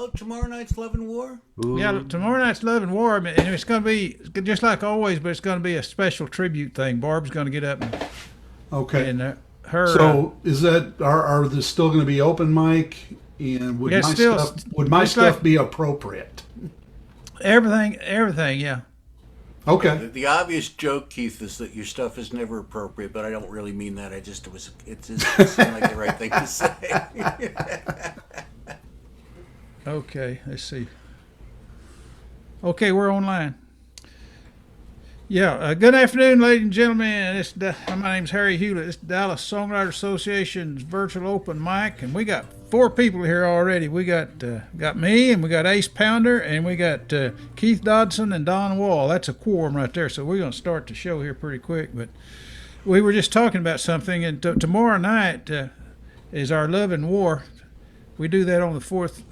tomorrow night's Love and War? Ooh. Yeah, tomorrow night's Love and War, and it's going to be just like always, but it's going to be a special tribute thing. Barb's going to get up and Okay. and her. So is that are there still going to be open mic? And would my stuff be appropriate? Everything, yeah. Okay. The obvious joke, Keith, is that your stuff is never appropriate, but I don't really mean that. It just seemed like the right thing to say. Okay, let's see. Okay, we're online. Yeah, good afternoon, ladies and gentlemen. My name's Harry Hewlett. It's Dallas Songwriters Association's virtual open mic, and we got 4 people here already. We got me, and we got Ace Pounder, and we got Keith Dodson and Don Wall. That's a quorum right there. So we're going to start the show here pretty quick. But we were just talking about something, and tomorrow night is our Love and War. We do that on the fourth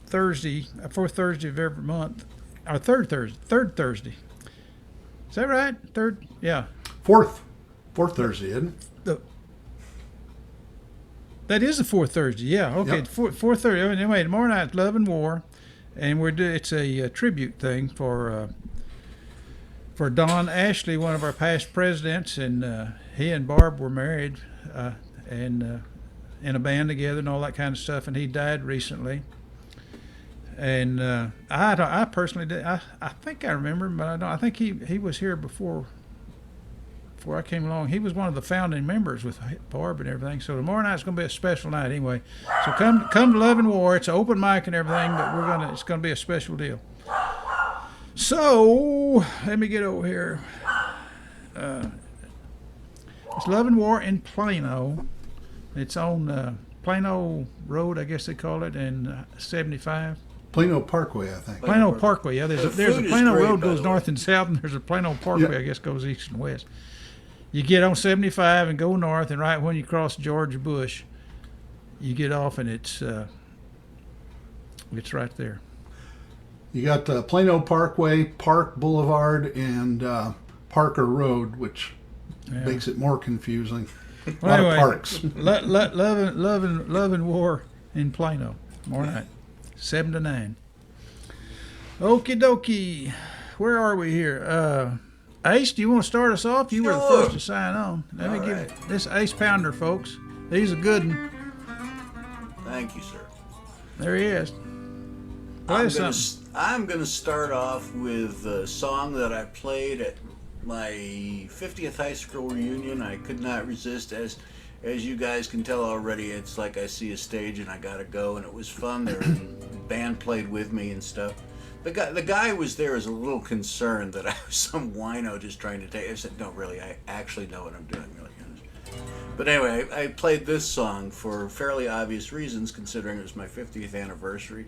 Thursday of every month, or third Thursday. Is that right? Third, yeah. Fourth Thursday, isn't it? That is the fourth Thursday. Yeah. Okay. Yep. Fourth Thursday. Anyway, tomorrow night's Love and War, and it's a tribute thing for Don Ashley, one of our past presidents, and he and Barb were married and in a band together and all that kind of stuff. And he died recently. And I personally did. I think I remember him, but I don't. I think he was here before I came along. He was one of the founding members with Barb and everything. So tomorrow night's going to be a special night anyway. So come to Love and War. It's an open mic and everything, but it's going to be a special deal. So let me get over here. It's Love and War in Plano. It's on Plano Road, I guess they call it, and 75. Plano Parkway, I think. Plano Parkway, yeah. There's a Plano Road goes north and south, and there's a Plano Parkway, Yeah. I guess, goes east and west. You get on 75 and go north, and right when you cross George Bush, you get off, and it's right there. You got Plano Parkway, Park Boulevard, and Parker Road, which makes it more confusing. A lot of parks. Love and War in Plano tomorrow night, 7 to 9. Okie dokie. Where are we here? Ace, do you want to start us off? You were the first to sign on. Let me give this Ace Pounder, folks. He's a good one. Thank you, sir. There he is. I'm going to start off with a song that I played at my 50th high school reunion. I could not resist. As you guys can tell already, it's like I see a stage and I gotta go, and it was fun. The band played with me and stuff. The guy was there as a little concerned that I was some wino just trying to take. I said, no, really, I actually know what I'm doing, really. But anyway, I played this song for fairly obvious reasons, considering it was my 50th anniversary.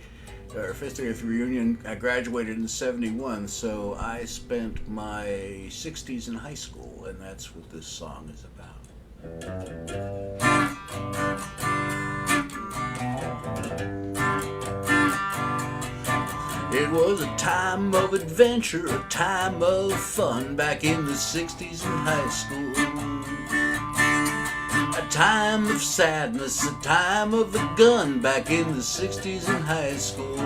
Our 50th reunion. I graduated in 71, so I spent my 60s in high school, and that's what this song is about. It was a time of adventure, a time of fun back in the 60s in high school. A time of sadness, a time of the gun back in the 60s in high school.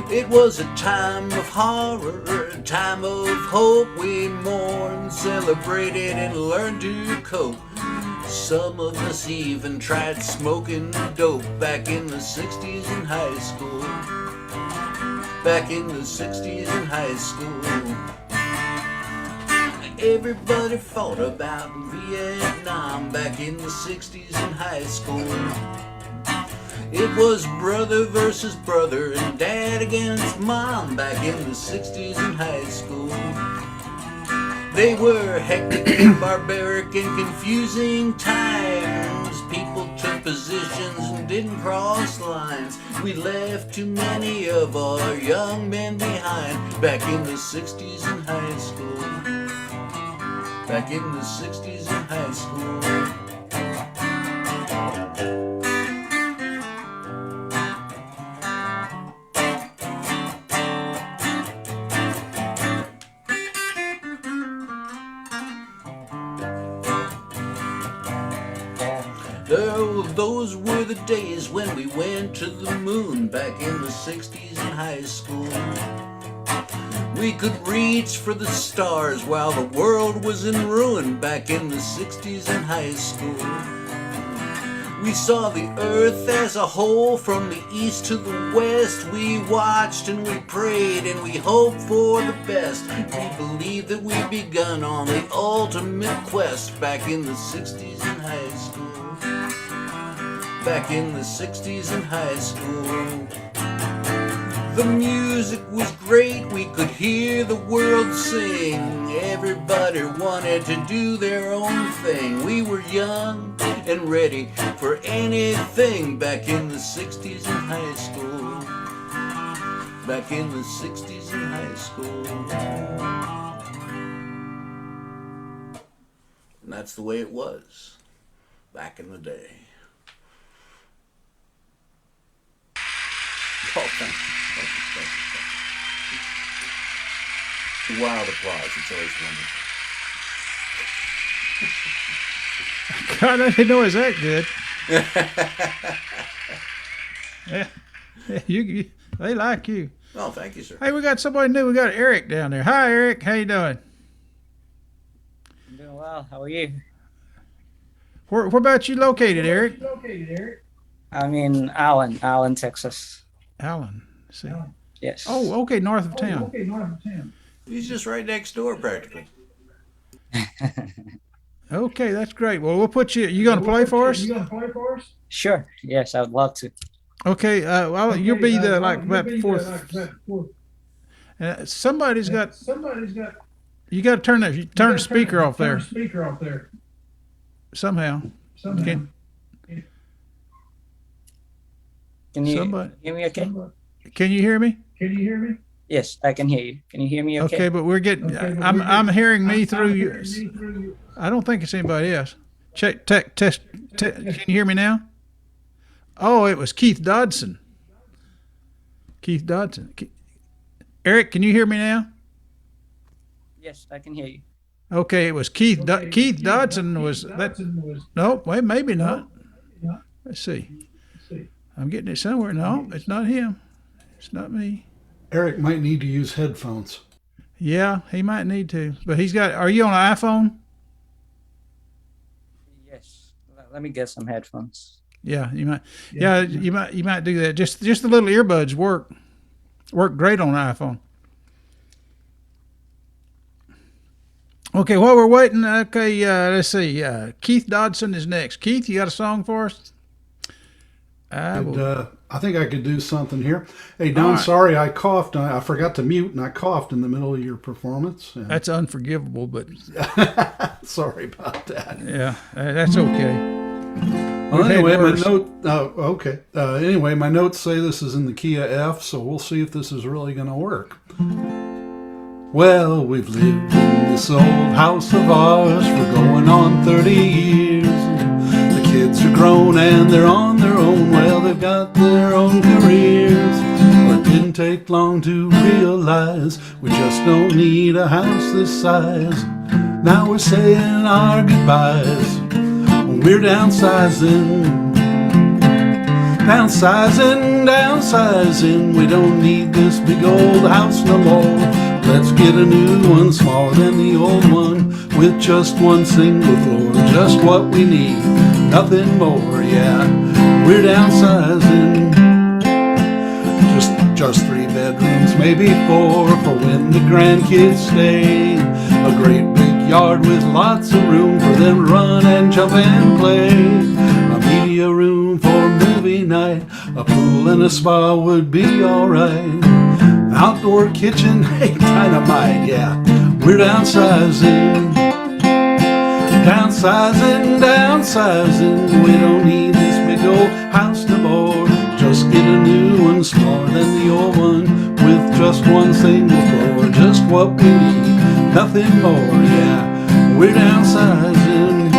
It was a time of horror, a time of hope. We mourned, celebrated, and learned to cope. Some of us even tried smoking dope back in the 60s in high school. Back in the 60s in high school. Everybody fought about Vietnam back in the 60s in high school. It was brother versus brother and dad against mom back in the 60s in high school. They were hectic and barbaric and confusing times. People took positions and didn't cross lines. We left too many of our young men behind back in the 60s in high school. Back in the 60s in high school. Those were the days when we went to the moon back in the 60s in high school. We could reach for the stars while the world was in ruin back in the 60s in high school. We saw the earth as a whole from the east to the west. We watched and we prayed and we hoped for the best. We believed that we'd begun on the ultimate quest back in the 60s in high school. Back in the 60s in high school. The music was great, we could hear the world sing. Everybody wanted to do their own thing. We were young and ready for anything back in the 60s in high school. Back in the 60s in high school. And that's the way it was back in the day. Oh, thank you. It's a wild applause. It's always wonderful. God, I didn't know it was that good. Yeah, they like you. Oh, thank you, sir. Hey, we got somebody new. We got Eric down there. Hi, Eric. How you doing? I'm doing well. How are you? Where about you located, Eric? I'm in Allen, Texas. Allen. See. Yes. Oh, okay, north of town. He's just right next door, practically. Okay, that's great. Well, we'll put you. You gonna play for us? Sure. Yes, I would love to. Okay. Well, you'll be the about fourth. Somebody's got. You got to turn the speaker off there. Somehow. Can you hear me okay? Can you hear me? Yes, I can hear you. Can you hear me okay? Okay, but we're getting. I'm hearing me through you. I don't think it's anybody else. Check. Test. Can you hear me now? Oh, it was Keith Dodson. Eric, can you hear me now? Yes, I can hear you. Okay, it was Keith. Keith Dodson was that. No, wait, maybe not. Let's see. I'm getting it somewhere. No, it's not him. It's not me. Eric might need to use headphones. Yeah, he might need to. But he's got. Are you on an iPhone? Yes. Let me get some headphones. Yeah, you might. Yeah, you might do that. Just the little earbuds work great on an iPhone. Okay, while we're waiting, let's see. Keith Dodson is next. Keith, you got a song for us? I think I could do something here. Hey, Don, right. Sorry I coughed. I forgot to mute, and I coughed in the middle of your performance. That's unforgivable, but... Sorry about that. Yeah, that's okay. Well, anyway, my note... okay. Anyway, my notes say this is in the key of F, so we'll see if this is really going to work. Well, we've lived in this old house of ours for going on 30 years. The kids are grown and they're on their own. Well, they've got their own careers. Well, it didn't take long to realize we just don't need a house this size. Now we're saying our goodbyes. We're downsizing. Downsizing. We don't need this big old house no more. Let's get a new one smaller than the old one, with just one single floor, just what we need, nothing more, yeah. We're downsizing. Just 3 bedrooms, maybe 4, for when the grandkids stay. A great big yard with lots of room for them to run and jump and play. A media room for movie night, a pool and a spa would be alright. Outdoor kitchen, hey, dynamite, yeah. We're downsizing. Downsizing. We don't need this big old house no more. Just get a new one smaller than the old one, with just one single floor, just what we need, nothing more, yeah. We're downsizing.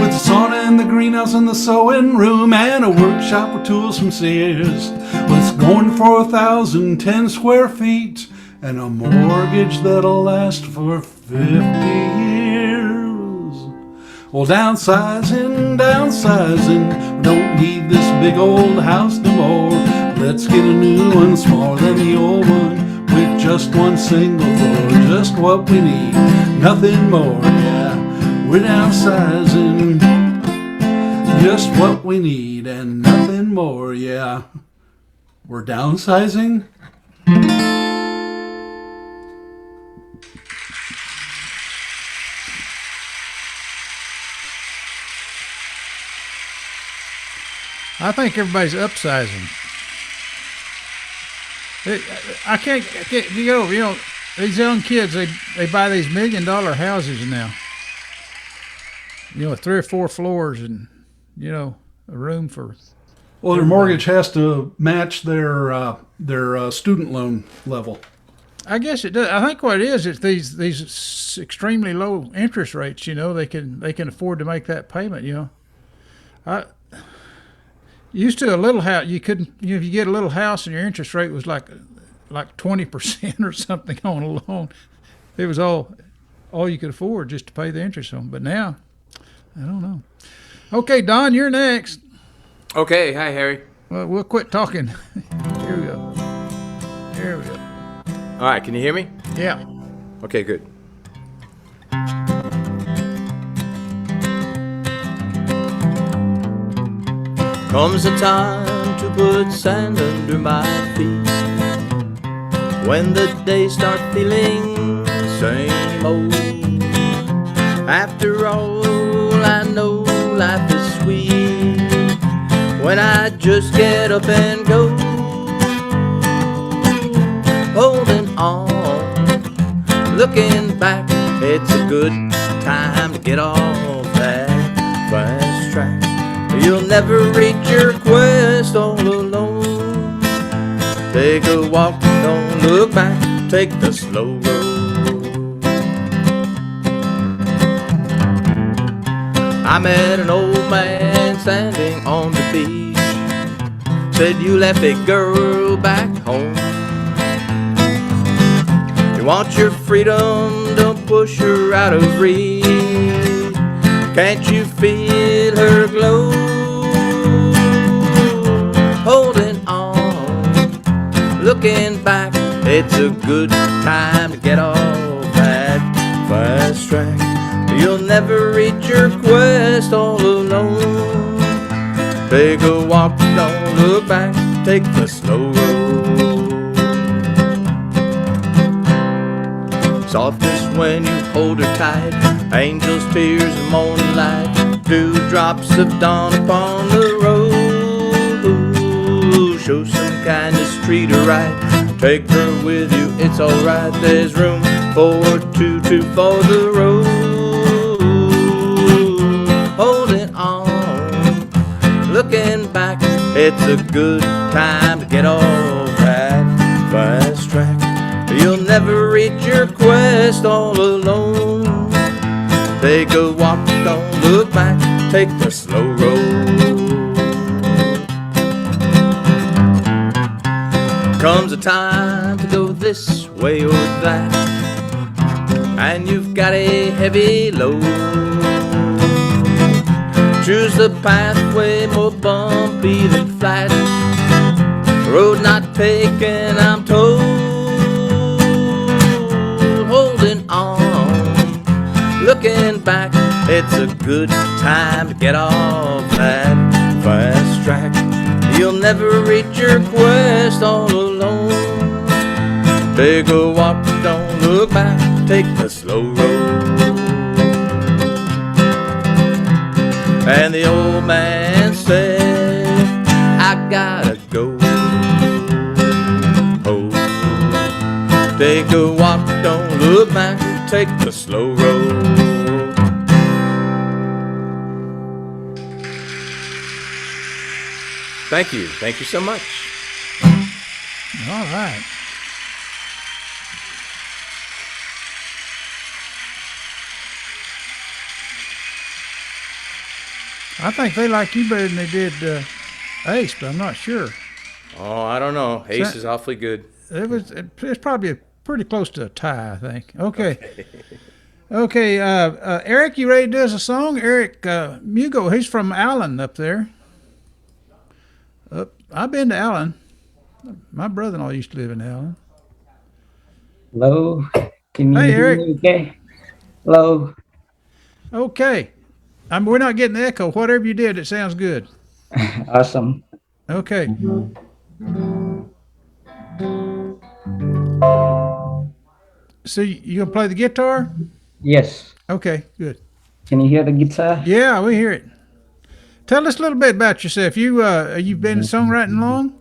With the sauna and the greenhouse and the sewing room and a workshop with tools from Sears. Let's going for 1,010 square feet and a mortgage that'll last for 50 years. Well, downsizing, downsizing. We don't need this big old house no more. Let's get a new one smaller than the old one, with just one single floor, just what we need, nothing more. Yeah, we're downsizing, just what we need and nothing more. Yeah, we're downsizing. I think everybody's upsizing. I can't, you know, these young kids, they buy these $1 million houses now. You know, 3 or 4 floors and, you know, a room for. Well, their mortgage has to match their student loan level. I guess it does. I think what it is these extremely low interest rates. You know, they can afford to make that payment. You know, used to a little house, you couldn't. You know, if you get a little house and your interest rate was like 20% or something on a loan, it was all you could afford just to pay the interest on. But now, I don't know. Okay, Don, you're next. Okay, hi Harry. Well, we'll quit talking. Here we go. Here we go. All right, can you hear me? Yeah. Okay, good. Comes the time to put sand under my feet, when the days start feeling same old. After all, I know life is sweet when I just get up and go, holding on, looking back. It's a good time to get off that fast track. You'll never reach your quest all alone. Take a walk, don't look back, take the slow road. I met an old man standing on the beach, said, you left a girl back home. You want your freedom, don't push her out of reach. Can't you feel her glow? Holding on, looking back. It's a good time to get off that fast track. You'll never reach your quest all alone. Take a walk, don't look back, take the slow road. Softest when you hold her tight, angels' tears and morning light, dewdrops of dawn upon the road. Show some kindness, treat her right, take her with you, it's alright. There's room for two for the road. Holding on, looking back. It's a good time to get off that fast track. You'll never reach your quest all alone. Take a walk, don't look back, take the slow road. Comes a time to go this way or that, and you've got a heavy load. Choose the pathway more bumpy than flat, road not taken, I'm told. Holding on, looking back. It's a good time to get off that fast track. You'll never reach your quest all alone. Take a walk, don't look back, take the slow road. And the old man said, I gotta go. Oh, take a walk, don't look back, take the slow road. Thank you so much. All right. I think they like you better than they did Ace, but I'm not sure. Oh, I don't know. Ace is awfully good. It's probably pretty close to a tie, I think. Okay. Okay, Eric, you ready to do us a song? Eric Mugo, he's from Allen up there. I've been to Allen. My brother-in-law used to live in Allen. Hello, can you Hey, hear Eric. me okay? Hello. Okay. We're not getting the echo. Whatever you did, it sounds good. Awesome. Okay. So you gonna play the guitar? Yes. Okay, good. Can you hear the guitar? Yeah, we hear it. Tell us a little bit about yourself. You've been songwriting long?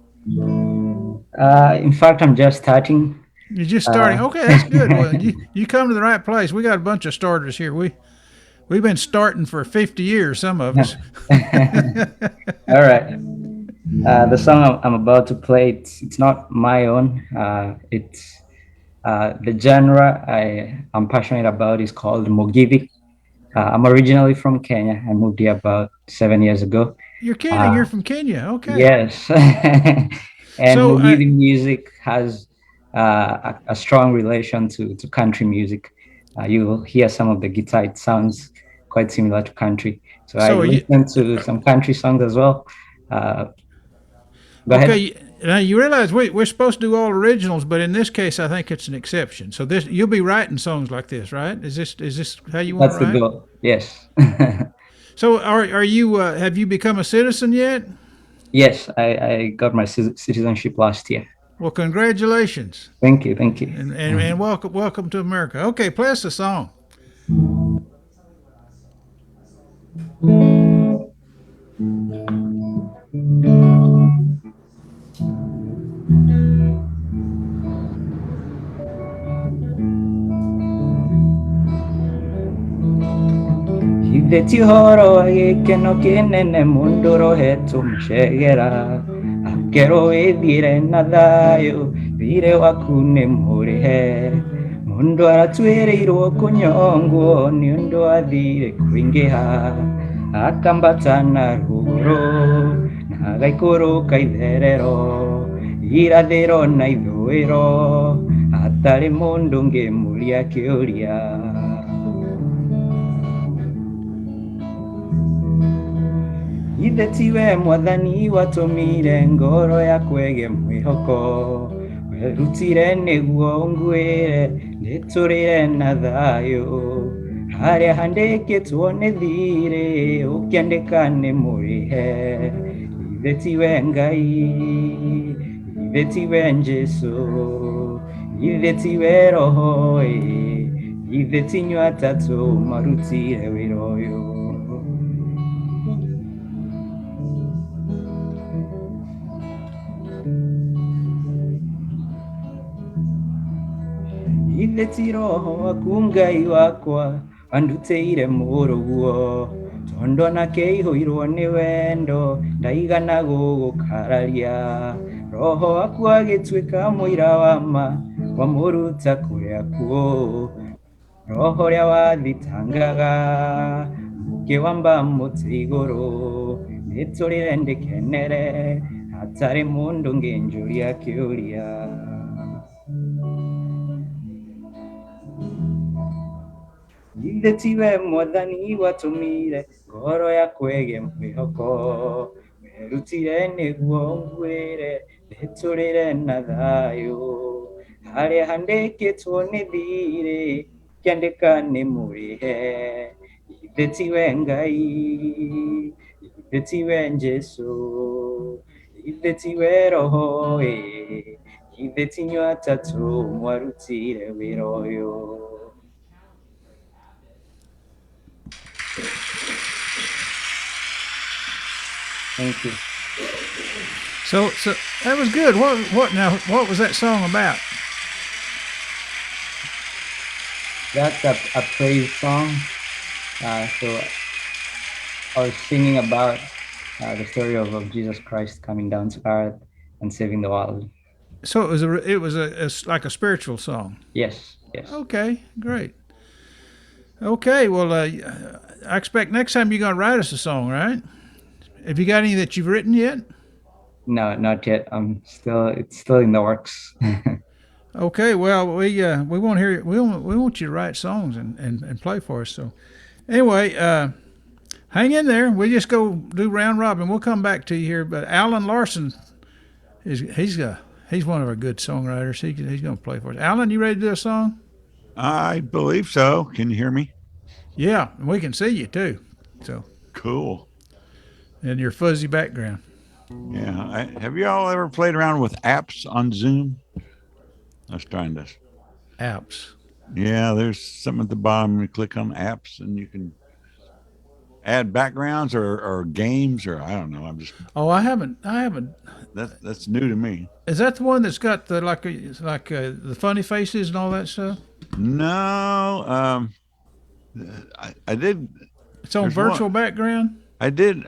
In fact, I'm just starting. You're just starting. Uh, Okay, that's good. Well, you come to the right place. We got a bunch of starters here. We've been starting for 50 years, some of us. all right. The song I'm about to play, it's not my own. It's the genre I'm passionate about is called Mugithi. I'm originally from Kenya. I moved here about 7 years ago. You're kidding. Uh, You're from Kenya. Okay. yes. And So, Mugithi music has a strong relation to country music. You will hear some of the guitar, it sounds quite similar to country. So I so you listen to some country songs as well. Uh, Go ahead. okay? Now you realize we're supposed to do all originals, but in this case, I think it's an exception. So this you'll be writing songs like this, right? Is this how you want That's to the write? goal. Yes. So are you have you become a citizen yet? Yes, I got my citizenship last year. Well, congratulations, Thank you. Thank you. and welcome to America. Okay, play us a song. Hitheti horo agikeno kinene mundu rohetwo mucegera akero withire na thayo thire waku ni murihe mundu aratuiriirwo kunyongwo ni undu athire kuingiha akambata na ruguru na agaikuruka itherero irathiro na ithuiro hatari mundu ngimuria kiuria ithe tiwe mwathani watumire ngoro yakwege mwihoko werutire niguo ngwire nditurire na thayo haria handikitwo ni thiri ukiandika ni murihe ithe tiwe ngai ithe tiwe Jesu ithe tiwe roho ithe tinywa atatu marutire wira uyu ithe ti roho waku ngai wakwa wanduteire muruguo tondo nake ihũirwo nĩ wendo ndaigana gũgũkararia roho waku agĩtuĩka mũira wa ma wamũruta kũrĩa kuo roho ũrĩa wathitangaga ũkĩwamba mũtĩ igũrũ nĩtũrĩre ndĩkenere hatarĩ mũndũ ngĩnjũria kĩũria ithe tiwe mwathani watumire ngoro yakwege mwĩhoko werutire nĩguo ngwĩre ndĩtũrĩre na thayũ harĩa handĩkĩtwo nĩ thirĩ kĩandĩka nĩ mũrĩhe ithe tiwe ngai ithe tiwe Jesu ithe tiwe roho ithe tinywa atatũ mwarutire wĩra ũyũ Thank you. So that was good. What was that song about? That's a praise song. So I was singing about the story of Jesus Christ coming down to earth and saving the world. So it was like a spiritual song. Yes, yes. Okay, great. Okay, well, I expect next time you're gonna write us a song, right? Have you got any that you've written yet? No, not yet. It's still in the works. Okay, well, we want to hear we want you to write songs and play for us. So anyway, hang in there. We just go do round robin. We'll come back to you here. But Alan Larson he's one of our good songwriters. He's going to play for us. Alan, you ready to do a song? I believe so. Can you hear me? Yeah, and we can see you too. So Cool. in your fuzzy background. Yeah. Have you all ever played around with apps on Zoom? I was trying to. Apps. Yeah, there's something at the bottom. You click on apps and you can add backgrounds or games or I don't know. Oh, I haven't. That's new to me. Is that the one that's got the the funny faces and all that stuff? No, I did. It's on virtual background. I did.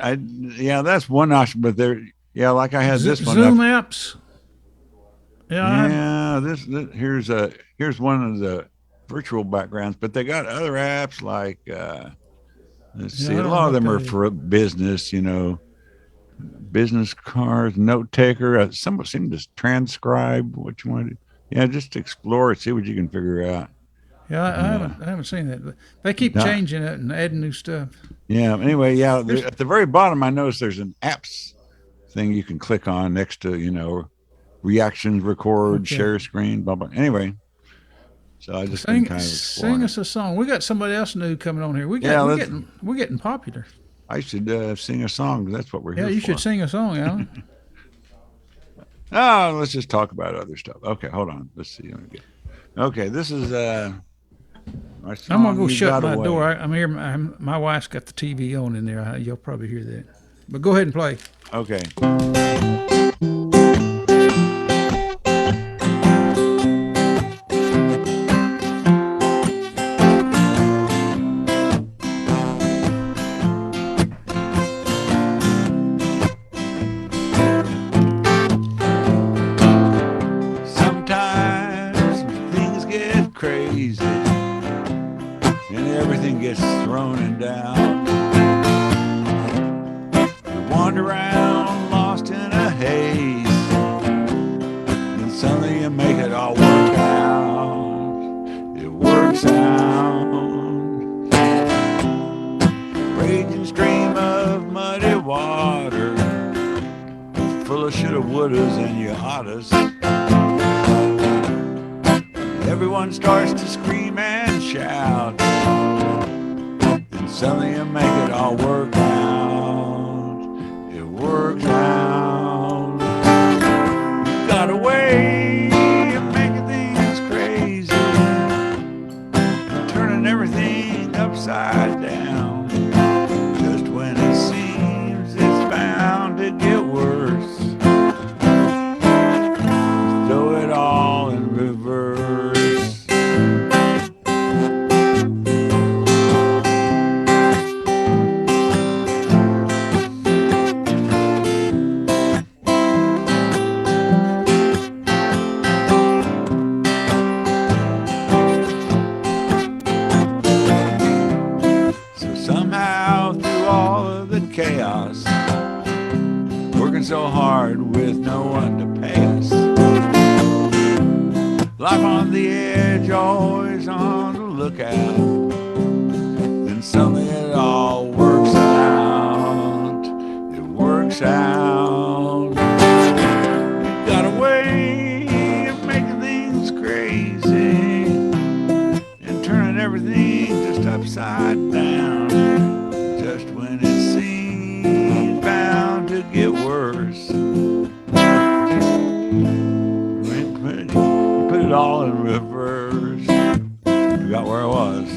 Yeah, that's one option. But there, yeah, like I had this one. Zoom apps. Yeah. Yeah, here's one of the virtual backgrounds, but they got other apps like let's see, a lot of them are for business, business cards, note taker. Some seem to transcribe what you want to do. Yeah, just explore it, see what you can figure out. Yeah, I haven't seen that. But they keep changing it and adding new stuff. Yeah. Anyway, yeah, at the very bottom, I noticed there's an apps thing you can click on next to reactions, record, share screen, blah blah. Anyway, so I just kind of exploring. Sing us a song. We got somebody else new coming on here. We're getting popular. I should sing a song. That's what we're here for. Yeah, you should sing a song, Alan. Oh, let's just talk about other stuff. Okay, hold on. Let's see. Okay, this is my song. I'm gonna go shut my door. I'm here. My wife's got the TV on in there. You'll probably hear that. But go ahead and play. Okay. Crazy and everything gets thrown and down. You wander around lost in a haze, and suddenly you make it all work out. It works out. Raging stream of muddy water, full of shoulda, wouldas, and you oughtas. Everyone starts to scream and shout, and suddenly you make it all work out. It works out. You got a way of making things crazy, and turning everything upside down. Just when it seems it's bound to get worse, throw it all in reverse. Chaos, working so hard with no one to pay us. Life on the edge, always on the lookout. Then suddenly it all works out. It works out. You got a way of making things crazy and turning everything just upside down. Just when it bound to get worse. You put it all in reverse. You got where I was.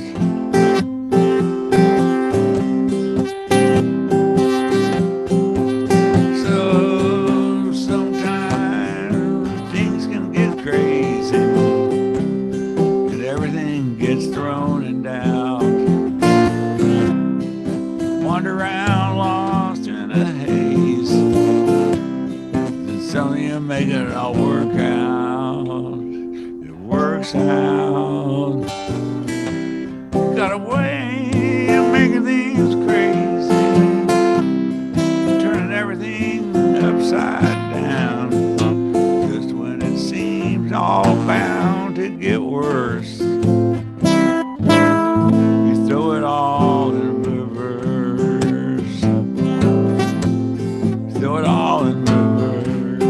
So sometimes things can get crazy and everything gets thrown in doubt. Wander around lost in a haze, and suddenly you make it all work out. It works out. Got a way of making things crazy, turning everything upside down. Just when it seems all bound get worse. You throw it all in reverse. Throw it all in reverse.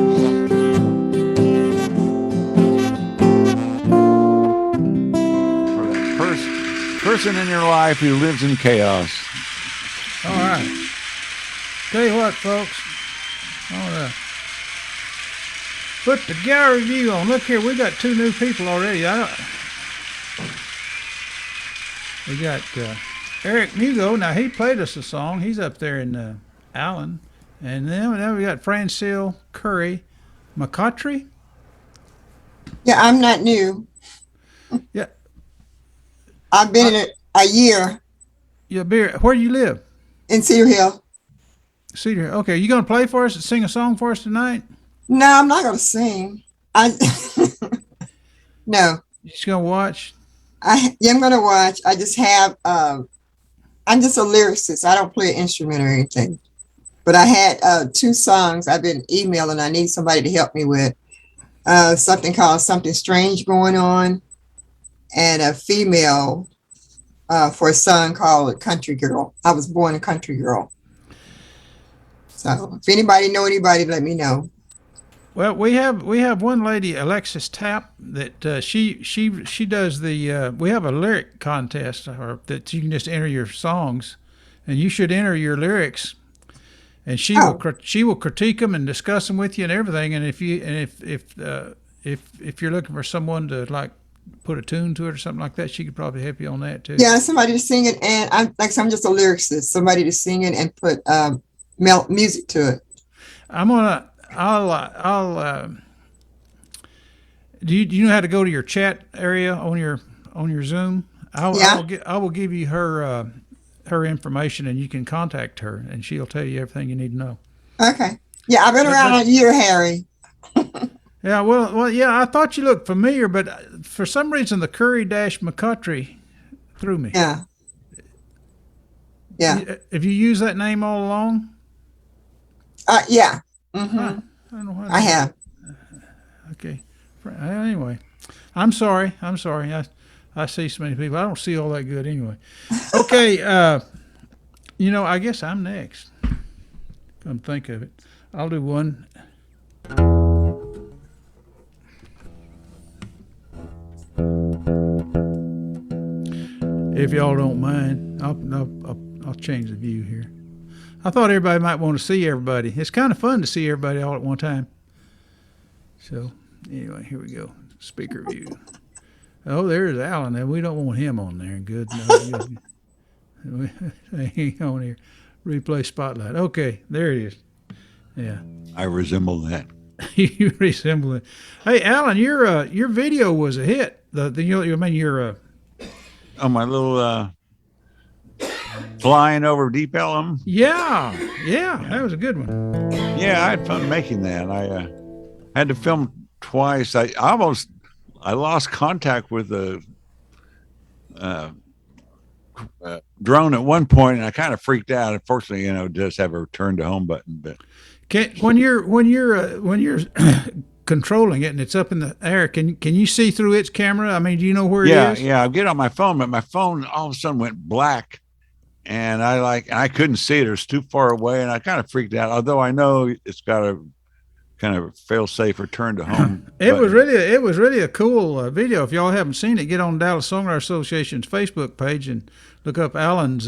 For that person in your life who lives in chaos. All right. Tell you what, folks. I want to put the gallery view on. Look here, we got 2 new people already. We got Eric Mugo. Now, he played us a song. He's up there in Allen. And then we got Francile Curry McCautry. Yeah, I'm not new. Yeah. I've been in it a year Yeah, where do you live? in Cedar Hill. Cedar. Okay, you gonna play for us and sing a song for us tonight? No, I'm not going to sing. No, You just gonna watch? I'm going to watch. I just have, I'm just a lyricist. I don't play an instrument or anything. But I had 2 songs I've been emailing. I need somebody to help me with. Something called Something Strange Going On, and a female for a song called Country Girl. I was born a country girl. So if anybody know anybody, let me know. Well, we have one lady, Alexis Tapp, that she does the. We have a lyric contest, or that you can just enter your songs, and you should enter your lyrics, and she will critique them and discuss them with you and everything. And if you're looking for someone to like put a tune to it or something like that, she could probably help you on that too. Yeah, somebody to sing it, and I'm just a lyricist. Somebody to sing it and put music to it. Do you know how to go to your chat area on your Zoom? I will give you her information, and you can contact her, and she'll tell you everything you need to know. Okay. Yeah, I've been around a year, Harry. Yeah, well, yeah. I thought you looked familiar, but for some reason the Curry-McCautry threw me. Yeah. Yeah. Have you used that name all along? Yeah. Mm-hmm. I don't know why. I have. Okay. Anyway, I'm sorry. I see so many people. I don't see all that good anyway. Okay. I guess I'm next. Come think of it. I'll do one. If y'all don't mind, I'll change the view here. I thought everybody might want to see everybody. It's kind of fun to see everybody all at one time. So, anyway, here we go. Speaker view. Oh, there's Alan. And we don't want him on there. Good. No, hang on here. Replay spotlight. Okay, there it is. Yeah. I resemble that. You resemble it. Hey, Alan, your video was a hit. Your Oh, my little flying over Deep Ellum. Yeah, that was a good one. Yeah, I had fun making that. I had to film twice. I lost contact with the drone at one point, and I kind of freaked out. Unfortunately, it does have a return to home button. But when you're controlling it and it's up in the air, can you see through its camera? I mean, do you know where it is? Yeah, I get on my phone, but my phone all of a sudden went black, and I couldn't see it. It was too far away, and I kind of freaked out. Although I know it's got a kind of fail-safe return to home. It was really a cool video. If y'all haven't seen it, get on Dallas Songwriters Association's Facebook page and look up Alan's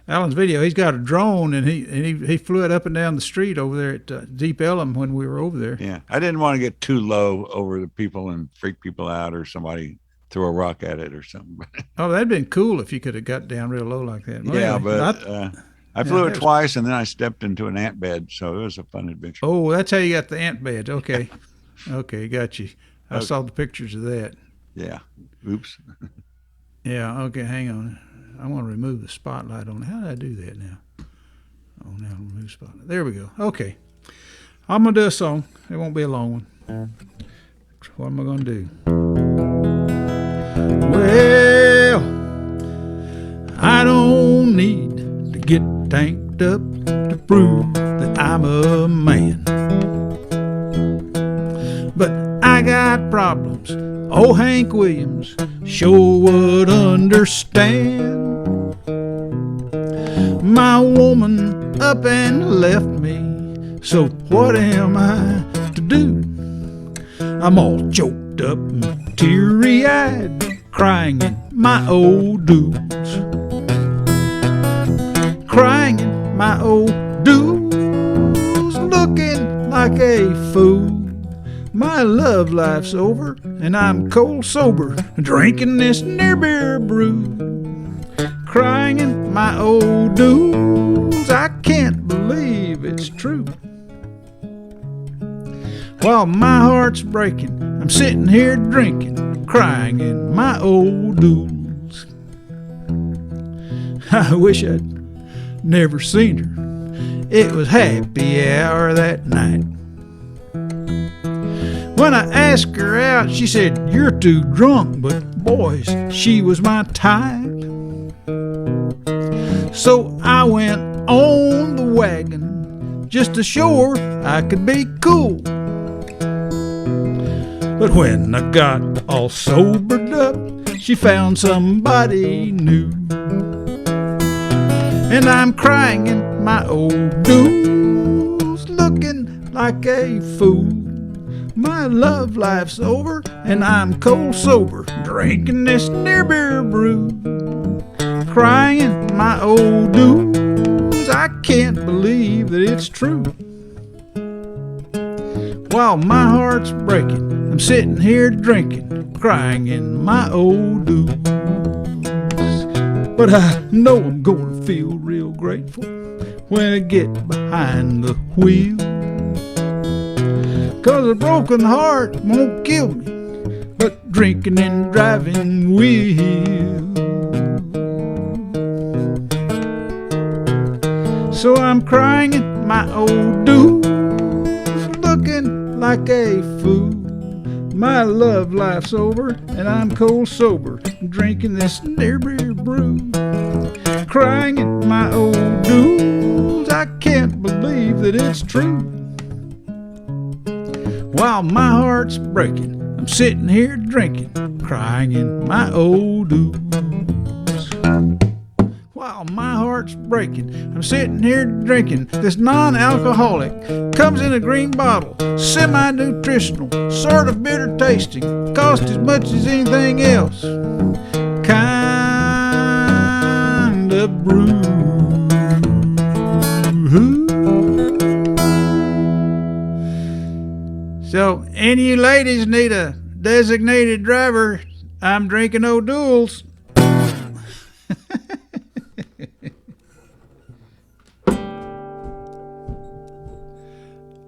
video. He's got a drone, and he flew it up and down the street over there at Deep Ellum when we were over there. Yeah, I didn't want to get too low over the people and freak people out, or somebody throw a rock at it or something. Oh, that'd been cool if you could have got down real low like that. Well, yeah, anyway, but I flew it twice, and then I stepped into an ant bed, so it was a fun adventure. Oh, that's how you got the ant beds. Okay. Okay, got you. I saw the pictures of that. Yeah. Oops. Yeah, okay, hang on. I want to remove the spotlight on it. How did I do that now? Oh, now remove spotlight. There we go. Okay. I'm going to do a song. It won't be a long one. What am I going to do? Well, I don't need to get tanked up to prove that I'm a man. But I got problems. Oh, Hank Williams sure would understand. My woman up and left me, so what am I to do? I'm all choked up and teary-eyed, crying in my old dues. Crying in my old dues, looking like a fool. My love life's over, and I'm cold sober, drinking this near beer brew. Crying in my old dues, I can't believe it's true. While my heart's breaking, I'm sitting here drinking, crying in my old dues. I wish I'd never seen her. It was happy hour that night. When I asked her out, she said, "You're too drunk," but boys, she was my type. So I went on the wagon just to show her I could be cool. But when I got all sobered up, she found somebody new. And I'm crying in my old dues, looking like a fool. My love life's over, and I'm cold sober, drinking this near beer brew. Crying in my old dues, I can't believe that it's true. While my heart's breaking, I'm sitting here drinking, crying in my old dues. But I know I'm gonna feel real grateful when I get behind the wheel. 'Cause a broken heart won't kill me, but drinking and driving will. So I'm crying in my old dues, looking like a fool. My love life's over, and I'm cold sober, drinking this near beer brew. Crying in my old dues, I can't believe that it's true. While my heart's breaking, I'm sitting here drinking, crying in my old dues. While my heart's breaking, I'm sitting here drinking this non-alcoholic. Comes in a green bottle, semi-nutritional, sort of bitter tasting, cost as much as anything else. Kind of brew. So, any of you ladies need a designated driver, I'm drinking O'Doul's.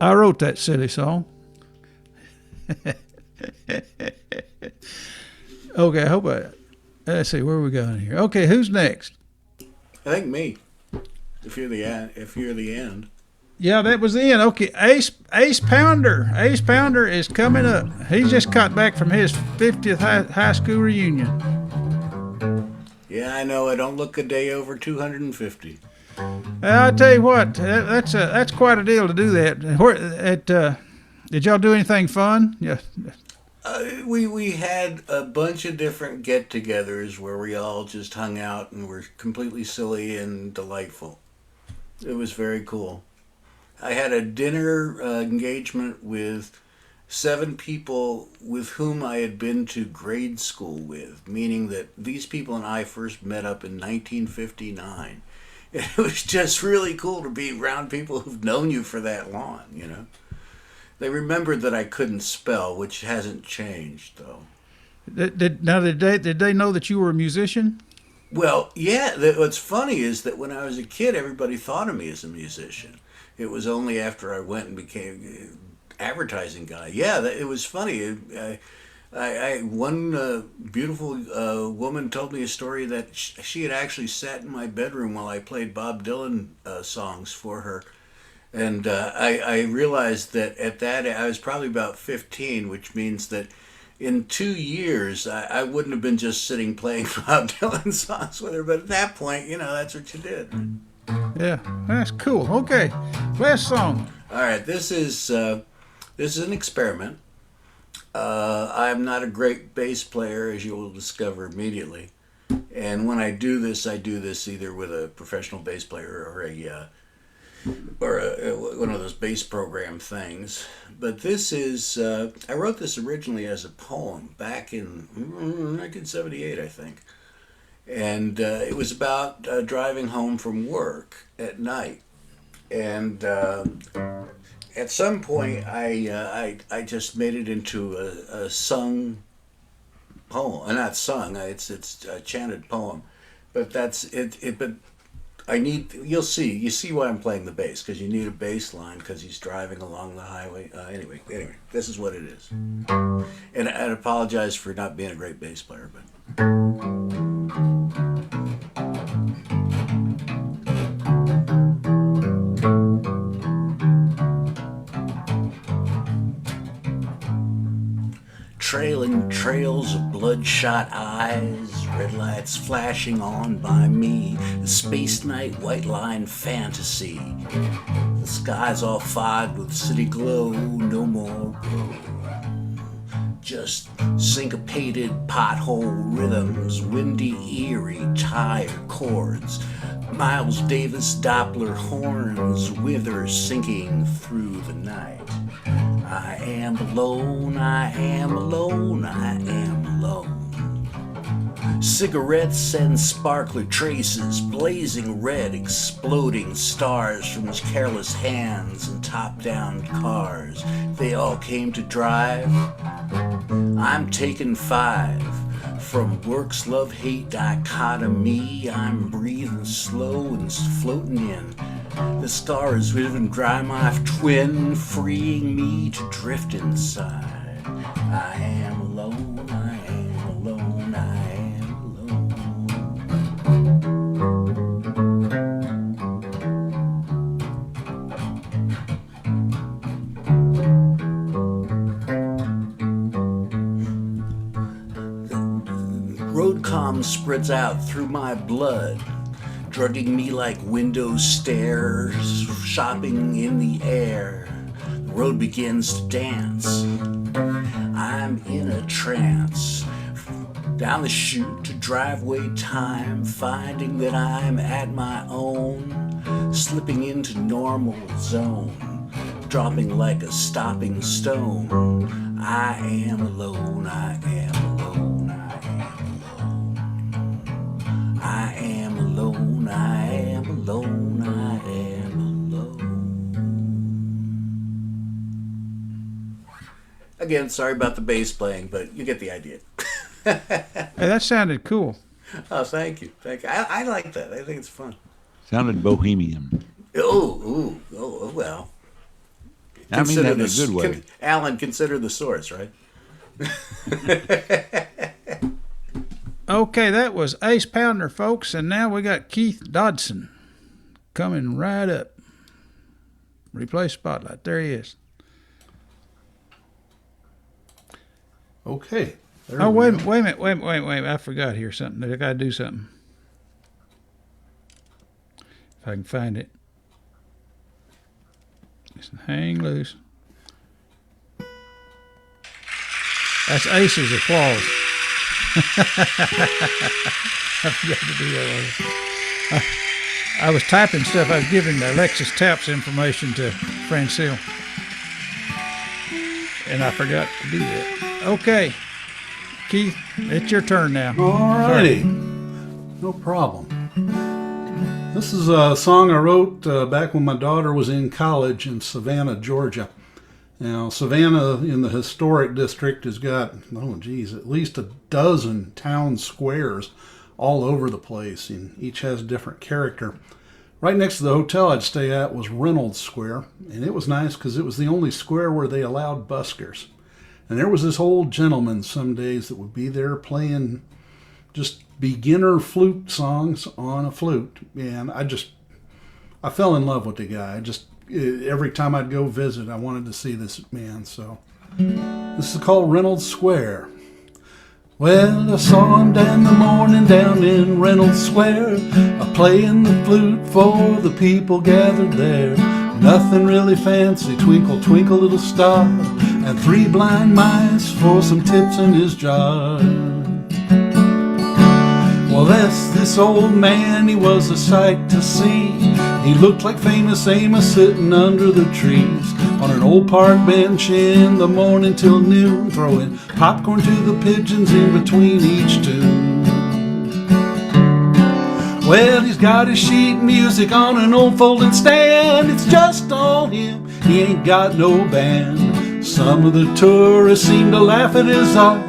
I wrote that silly song. Okay, I hope let's see, where are we going here? Okay, who's next? I think me. If you're the end. Yeah, that was the end. Okay, Ace Pounder. Ace Pounder is coming up. He just got back from his 50th high school reunion. Yeah, I know. I don't look a day over 250. I'll tell you what, that's quite a deal to do that. Did y'all do anything fun? Yeah. We had a bunch of different get-togethers where we all just hung out and were completely silly and delightful. It was very cool. I had a dinner engagement with 7 people with whom I had been to grade school with, meaning that these people and I first met up in 1959. It was just really cool to be around people who've known you for that long, you know. They remembered that I couldn't spell, which hasn't changed, though. Did they know that you were a musician? Well, yeah. What's funny is that when I was a kid, everybody thought of me as a musician. It was only after I went and became an advertising guy. Yeah, it was funny. One beautiful woman told me a story that she had actually sat in my bedroom while I played Bob Dylan songs for her. And I realized that at that, I was probably about 15, which means that in 2 years, I wouldn't have been just sitting playing Bob Dylan songs with her. But at that point, you know, that's what you did. Yeah, that's cool. Okay, last song. All right, this is an experiment. I'm not a great bass player, as you will discover immediately. And when I do this either with a professional bass player or one of those bass program things. But this is, I wrote this originally as a poem back in 1978, I think. And it was about driving home from work at night. And at some point, I just made it into a sung poem. Not sung, it's a chanted poem. But that's it. But you see why I'm playing the bass, because you need a bass line because he's driving along the highway. Anyway, this is what it is. And I apologize for not being a great bass player, but. Trailing trails of bloodshot eyes, red lights flashing on by me, the space night white line fantasy. The sky's all fogged with city glow, no more road. Just syncopated pothole rhythms, windy, eerie, tired chords. Miles Davis Doppler horns wither sinking through the night. I am alone, I am alone, I am alone. Cigarettes and sparkler traces, blazing red, exploding stars from his careless hands and top-down cars. They all came to drive. I'm taking 5. From work's love-hate dichotomy, I'm breathing slow and floating in. The scar is driven dry, my twin, freeing me to drift inside. I am alone, I am alone, I am alone. Road calm spreads out through my blood, drugging me like window stairs, shopping in the air. The road begins to dance. I'm in a trance. Down the chute to driveway time, finding that I'm at my own, slipping into normal zone, dropping like a stopping stone. I am alone, I am alone, I am alone. I am alone, I am alone, I am alone. Again, sorry about the bass playing, but you get the idea. Hey, that sounded cool. Oh, thank you. Thank you. I like that. I think it's fun. Sounded bohemian. Oh, well. I mean that in a good way. Alan, consider the source, right? Okay, that was Ace Pounder, folks, and now we got Keith Dodson coming right up. Replay spotlight. There he is. Okay. Oh, wait a minute. I forgot here something. I got to do something. If I can find it. Just hang loose. That's Ace's applause. I forgot to do that. I was typing stuff. I was giving Alexis Tapp's information to Francile. And I forgot to do that. Okay. Keith, it's your turn now. All righty. No problem. This is a song I wrote back when my daughter was in college in Savannah, Georgia. Now, Savannah in the historic district has got, at least a dozen town squares all over the place, and each has a different character. Right next to the hotel I'd stay at was Reynolds Square, and it was nice because it was the only square where they allowed buskers. And there was this old gentleman some days that would be there playing just beginner flute songs on a flute. And I fell in love with the guy. Every time I'd go visit, I wanted to see this man. So this is called Reynolds Square. Well, I saw him down the morning down in Reynolds Square, playing the flute for the people gathered there. Nothing really fancy, twinkle, twinkle, little star, and 3 blind mice for some tips in his jar. Well, this old man, he was a sight to see. He looked like famous Amos sitting under the trees on an old park bench in the morning till noon, throwing popcorn to the pigeons in between each tune. Well, he's got his sheet music on an old folding stand. It's just all him, he ain't got no band. Some of the tourists seem to laugh at his art.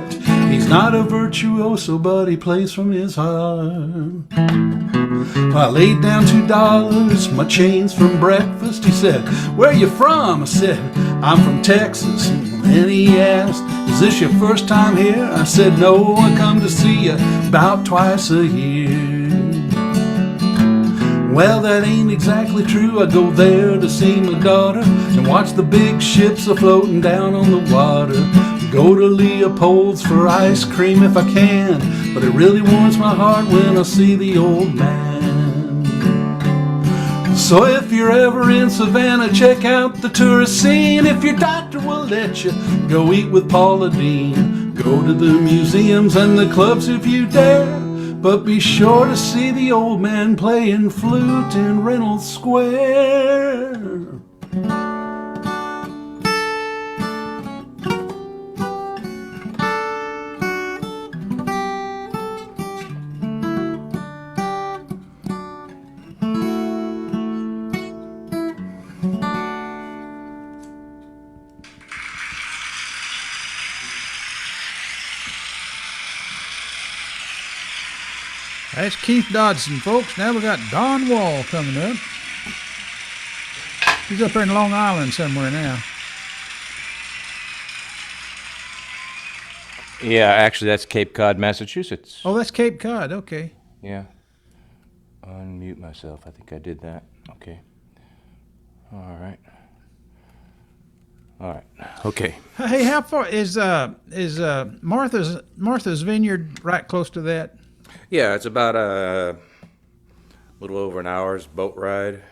He's not a virtuoso, but he plays from his heart. I laid down $2, my change from breakfast. He said, "Where you from?" I said, "I'm from Texas." And he asked, "Is this your first time here?" I said, "No, I come to see you about twice a year." Well, that ain't exactly true. I go there to see my daughter and watch the big ships a-floating down on the water. Go to Leopold's for ice cream if I can, but it really warms my heart when I see the old man. So if you're ever in Savannah, check out the tourist scene. If your doctor will let you, go eat with Paula Deen. Go to the museums and the clubs if you dare, but be sure to see the old man playing flute in Reynolds Square. That's Keith Dodson, folks. Now we got Don Wall coming up. He's up there in Long Island somewhere now. Yeah, actually, that's Cape Cod, Massachusetts. Oh, that's Cape Cod. Okay. Yeah. Unmute myself. I think I did that. Okay. All right. All right. Okay. Hey, how far is Martha's Vineyard right close to that? Yeah, it's about a little over an hour's boat ride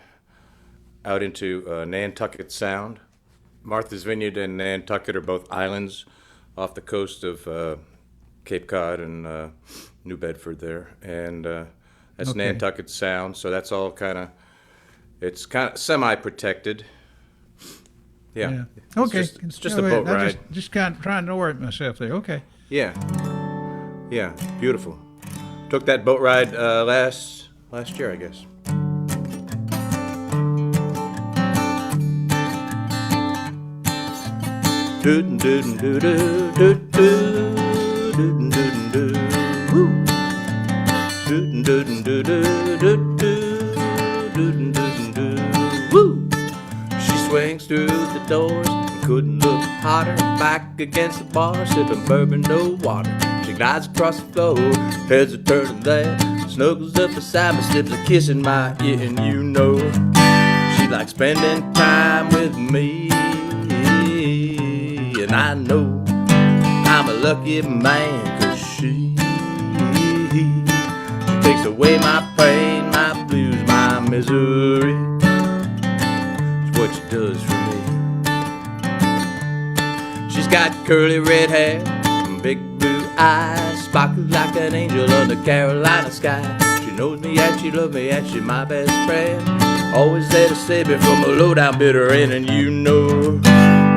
out into Nantucket Sound. Martha's Vineyard and Nantucket are both islands off the coast of Cape Cod and New Bedford there, and that's Okay. Nantucket Sound. So that's all it's kind of semi-protected. Yeah. Okay. It's just a boat ride. Just kind of trying to orient myself there. Okay. Yeah. Yeah. Beautiful. Took that boat ride last year, I guess. Doodin' doodin' doo doo doo doo doodin' doodin' doo woo doodin' doodin' doo doo doo doo doodin' doodin' doo woo. She swings through the doors and couldn't look hotter. Back against the bar, sipping bourbon, no water. She glides across the floor, heads are turning there. Snuggles up beside me, slips a kiss in my ear, and you know she likes spending time with me. And I know I'm a lucky man, 'cause she takes away my pain, my blues, my misery. It's what she does for me. She's got curly red hair, big blue eyes, sparkle like an angel under Carolina sky. She knows me and she loves me and she's my best friend. Always there to save me from a low down bitter end, and you know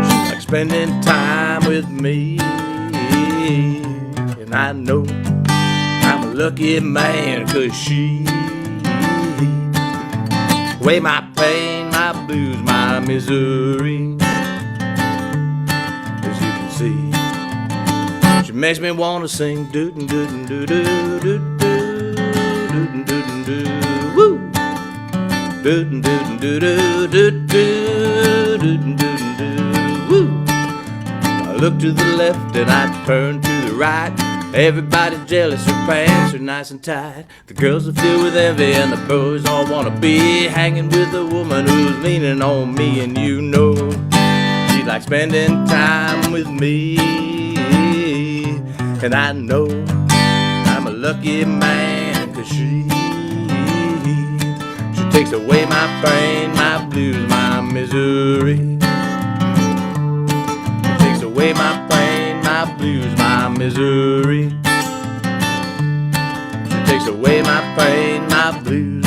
she likes spending time with me. And I know I'm a lucky man, 'cause she weigh my pain, my blues, my misery. As you can see, she makes me wanna sing doodin' doodin' doo doo doo doo doodin' doodin' doo woo doodin' doodin' doo doo doo doo doodin' doodin' doo woo. I look to the left and I turn to the right. Everybody's jealous, her pants are nice and tight. The girls are filled with envy and the boys all wanna be hanging with a woman who's leaning on me. And you know she likes spending time with me. And I know I'm a lucky man, 'cause she takes away my pain, my blues, my misery. She takes blues, my misery. She takes away my pain, my blues.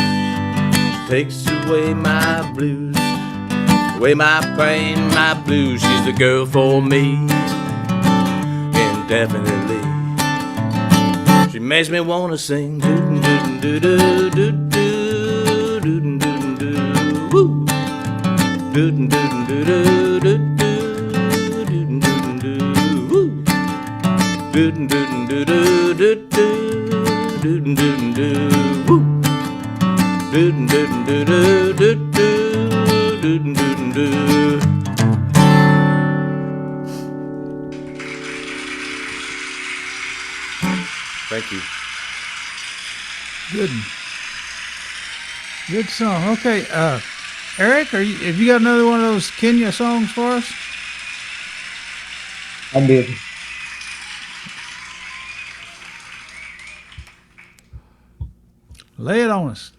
She takes away my blues, away my pain, my blues. She's the girl for me, indefinitely. She makes me wanna sing doo doo doo doo doo doo doo doo doo doo woo doo doo doo doo doo doo doo doo doo woo doo doo doo doo doo doo doo doo doo doo woo doo doo doo doo doo doo doo doo doo. Thank you. Good song. Okay, Eric, have you got another one of those Kenya songs for us? I did. Lay it on us.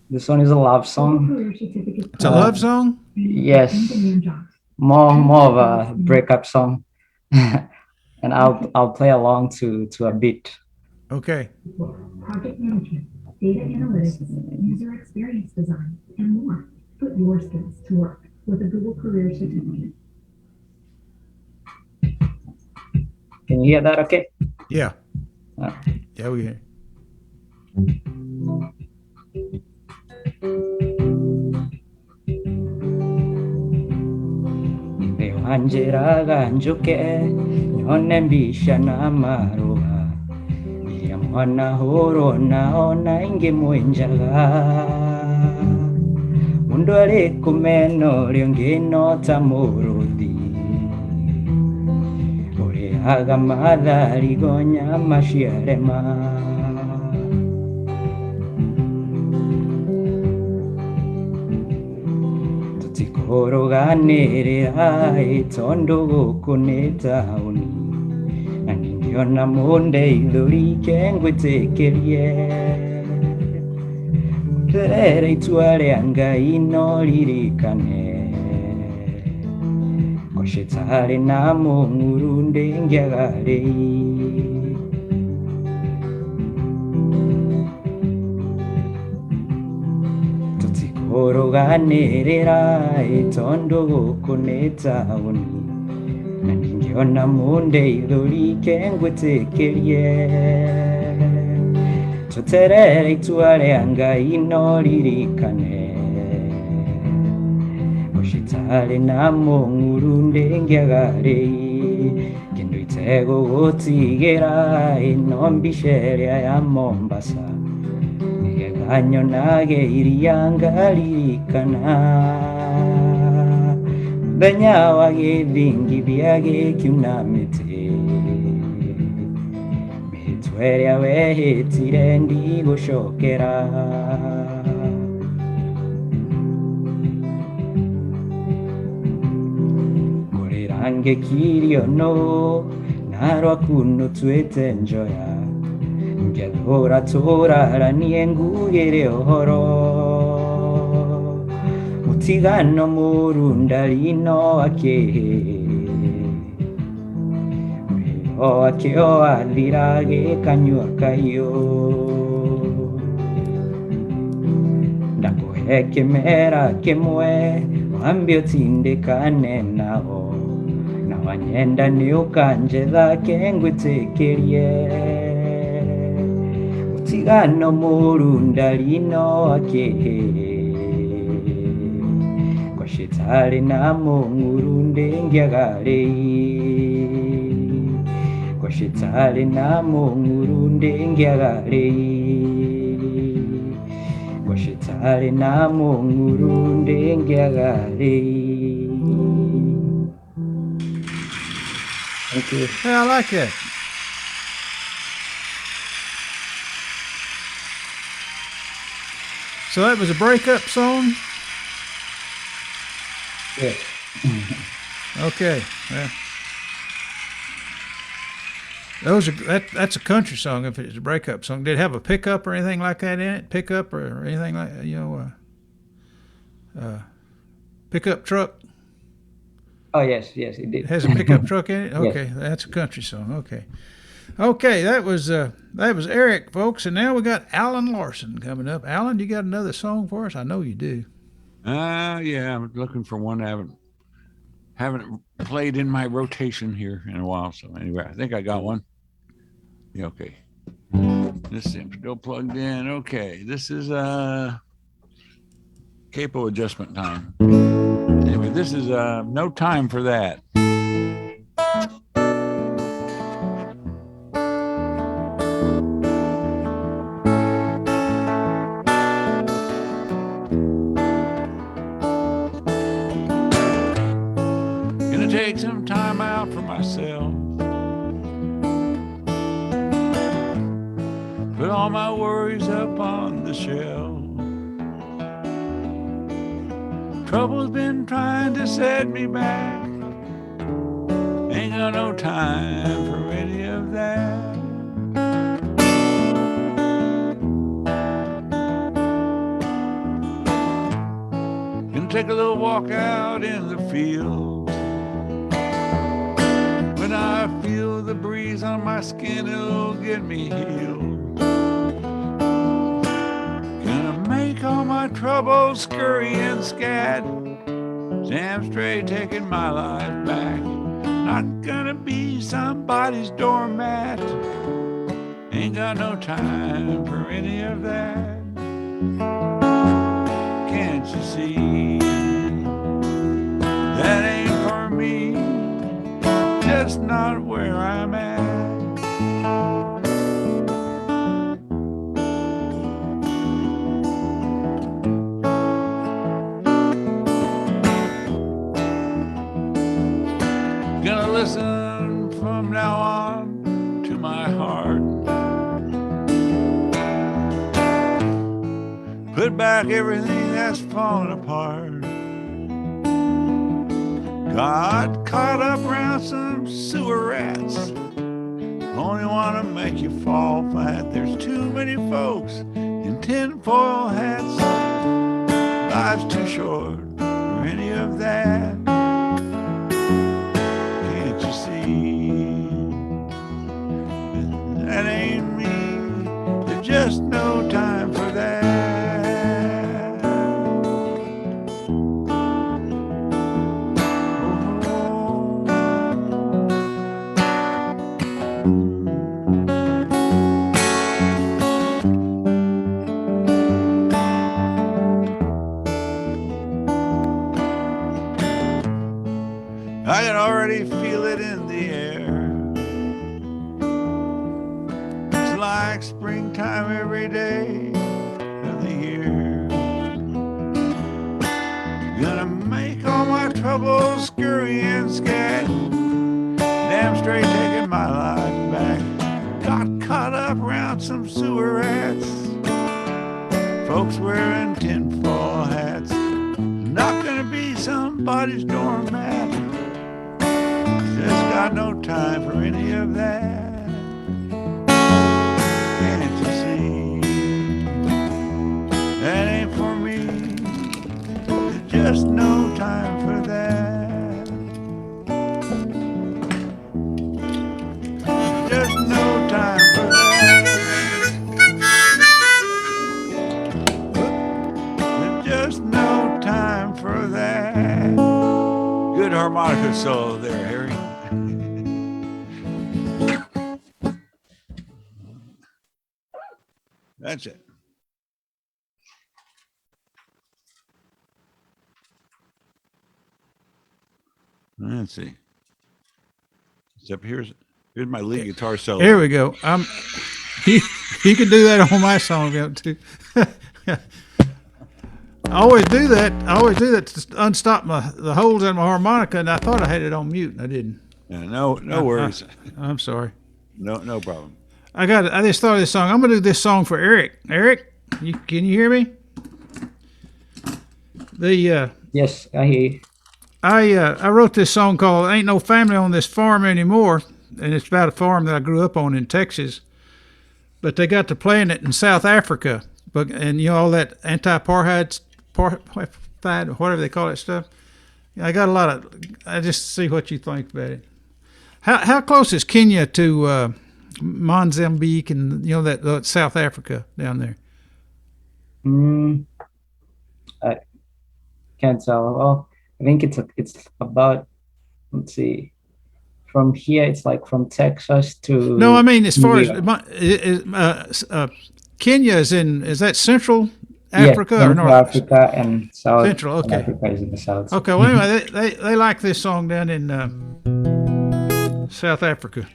This one is a love song. It's a love song? Yes. More of a breakup song. And I'll play along to a beat. Okay. Project management, data analytics, user experience design, and more. Put your skills to work with a Google Career Certificate. Can you hear that okay? Yeah. Yeah, we hear. Bewanjiraga njuke nyone mbisha na maruha ya mwana horo naona inge mwenjaga undole kumeno lyongeno tamurudi ore haga madhari gonya mashiarema Oroganirira itondo gukunitauni na ningiona munde ithuri kengwitekerie terere itua ria Ngai no ririkane ko shetani na munguru ndingiagari Oroganirira itondo gukunitauni na ningiona munde ithuri kengwitekerie tuterere itua ria Ngai no ririkane ushitari na munguru ndingiagari kindu itego gutigira ino mbisheria ya Mombasa Ganyo nage irianga lirikana Benya wage vingi biage kiunamete Mitweria wehe tirendi gushokera Kurirange kirio no Narwa kuno tuete njoya Ngiadhora torara niengugere ohoro Mutigano murundalino ake Meo akeo alirage kanyua kayo Ndakuheke mera kemwe Wambio tinde kane nao Na wanyenda ni ukanje dhake ngwitekerie Tigano murundalino ake Kwa shetani na munguru ndengiagare Kwa shetani na munguru ndengiagare Kwa shetani na munguru ndengiagare Thank you. Hey, I like that. So that was a breakup song? Yeah. Okay. Yeah. That's a country song if it's a breakup song. Did it have a pickup or anything like that in it? Pickup or anything like, pickup truck? Oh yes, it did. It has a pickup truck in it. Yes. Okay, that's a country song. Okay, that was Eric, folks, and now we got Alan Larson coming up. Alan, you got another song for us? I know you do. Yeah, I'm looking for one I haven't played in my rotation here in a while. So anyway, I think I got one. Yeah, okay. This seems still plugged in. Okay, this is capo adjustment time. Anyway, this is No Time for That. Gonna take some time out for myself. Put all my worries up on the shelf. Trouble's been trying to set me back. Ain't got no time for any of that. Gonna take a little walk out in the fields. When I feel the breeze on my skin, it'll get me healed. Make all my troubles scurry and scat. Damn straight taking my life back. Not gonna be somebody's doormat. Ain't got no time for any of that. Can't you see? That ain't for me. Just not where I'm at. Listen from now on to my heart. Put back everything that's fallen apart. Got caught up around some sewer rats. Only want to make you fall flat. There's too many folks in tinfoil hats. Life's too short for any of that. That ain't me. There's just no time for that. I can already feel it in the air. It's like springtime every day of the year. Gonna make all my troubles scurry and scat. Damn straight taking my life back. Got caught up around some sewer rats. Folks wearing tinfoil hats. Not gonna be somebody's doormat. Just got no time for any of that. Can't you see? That ain't for me. There's just no time for that. Just no time for that. There's just no time for that. Good harmonica solo there, Harry. That's it. Let's see. Except here's my lead guitar solo. Here we go. You can do that on my song too. I always do that. To unstop the holes in my harmonica, and I thought I had it on mute, and I didn't. Yeah, no worries. I'm sorry. No problem. I just thought of this song. I'm gonna do this song for Eric. Eric, can you hear me? Yes, I hear you. I wrote this song called "Ain't No Family on This Farm Anymore," and it's about a farm that I grew up on in Texas. But they got to playing it in South Africa, and all that anti-apartheid, whatever they call that stuff. I got a lot of. I just see what you think about it. How close is Kenya to Mozambique and that South Africa down there? I can't tell. Well, I think it's about, let's see, from here it's like from Texas to. No, I mean as far as Kenya is that Central Africa or North Africa and South Central? Okay, Africa is in the south. Okay, well anyway, they like this song down in South Africa,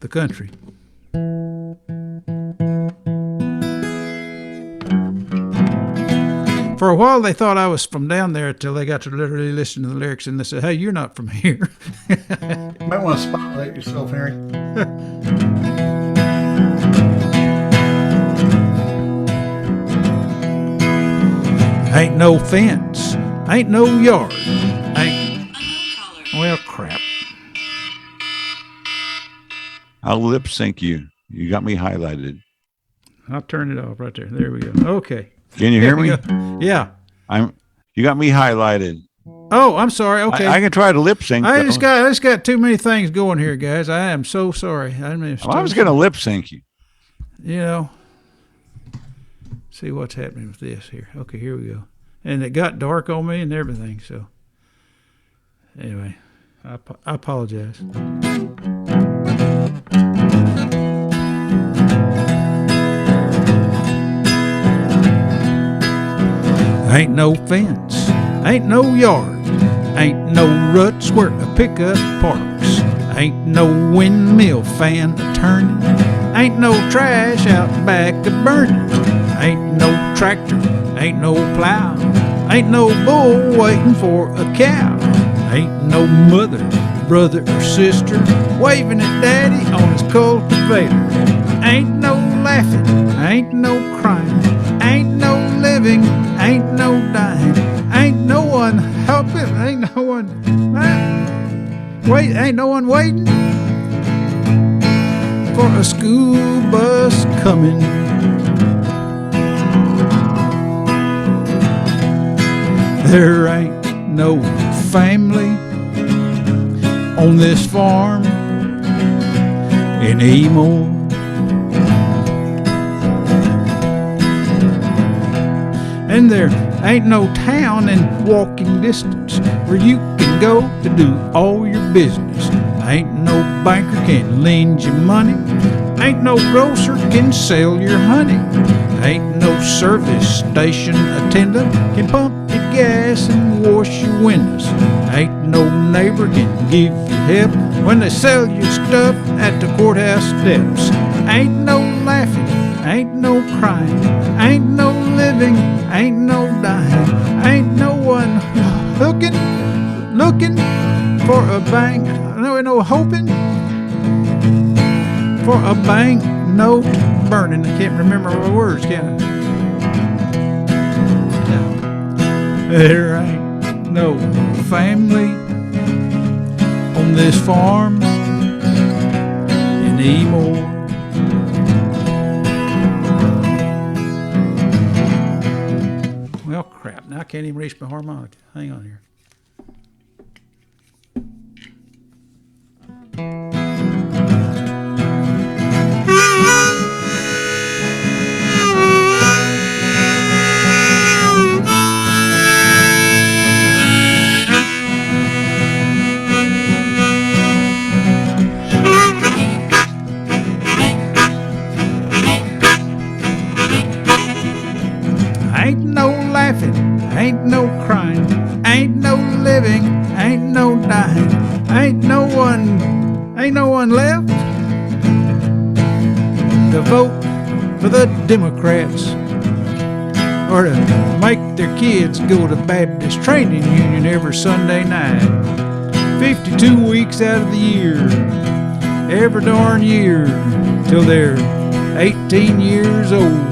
the country. For a while, they thought I was from down there until they got to literally listen to the lyrics, and they said, "Hey, you're not from here." You might want to spotlight yourself, Harry. Ain't no fence, ain't no yard, ain't. Well, crap. I'll lip sync you. You got me highlighted. I'll turn it off right there. There we go. Okay. Can you hear me? Yeah. You got me highlighted. Oh, I'm sorry. Okay. I can try to lip sync. I just got too many things going here, guys. I am so sorry. I was going to lip sync you. See what's happening with this here. Okay, here we go. And it got dark on me and everything. So anyway, I apologize. Ain't no fence, ain't no yard, ain't no ruts where a pickup parks, ain't no windmill fan a turning, ain't no trash out back a burning, ain't no tractor, ain't no plow, ain't no bull waiting for a cow, ain't no mother, brother or sister waving at daddy on his cultivator, ain't no laughing, ain't no crying, ain't no living, ain't no dying, ain't no one helping, ain't no one ain't no one waiting for a school bus coming. There ain't no family on this farm anymore. And there ain't no town in walking distance where you can go to do all your business. Ain't no banker can lend you money. Ain't no grocer can sell your honey. Ain't no service station attendant can pump your gas and wash your windows. Ain't no neighbor can give you help when they sell your stuff at the courthouse steps. Ain't no laughing, ain't no crying, ain't no living, ain't no dying, ain't no one looking for a bank, no hoping for a bank note burning. I can't remember my words, can I? No. There ain't no family on this farm anymore. Well, crap. Now I can't even reach my harmonica. Hang on here. Ain't no laughing, ain't no crying, ain't no living, ain't no dying, ain't no one left to vote for the Democrats or to make their kids go to Baptist Training Union every Sunday night. 52 weeks out of the year, every darn year, till they're 18 years old.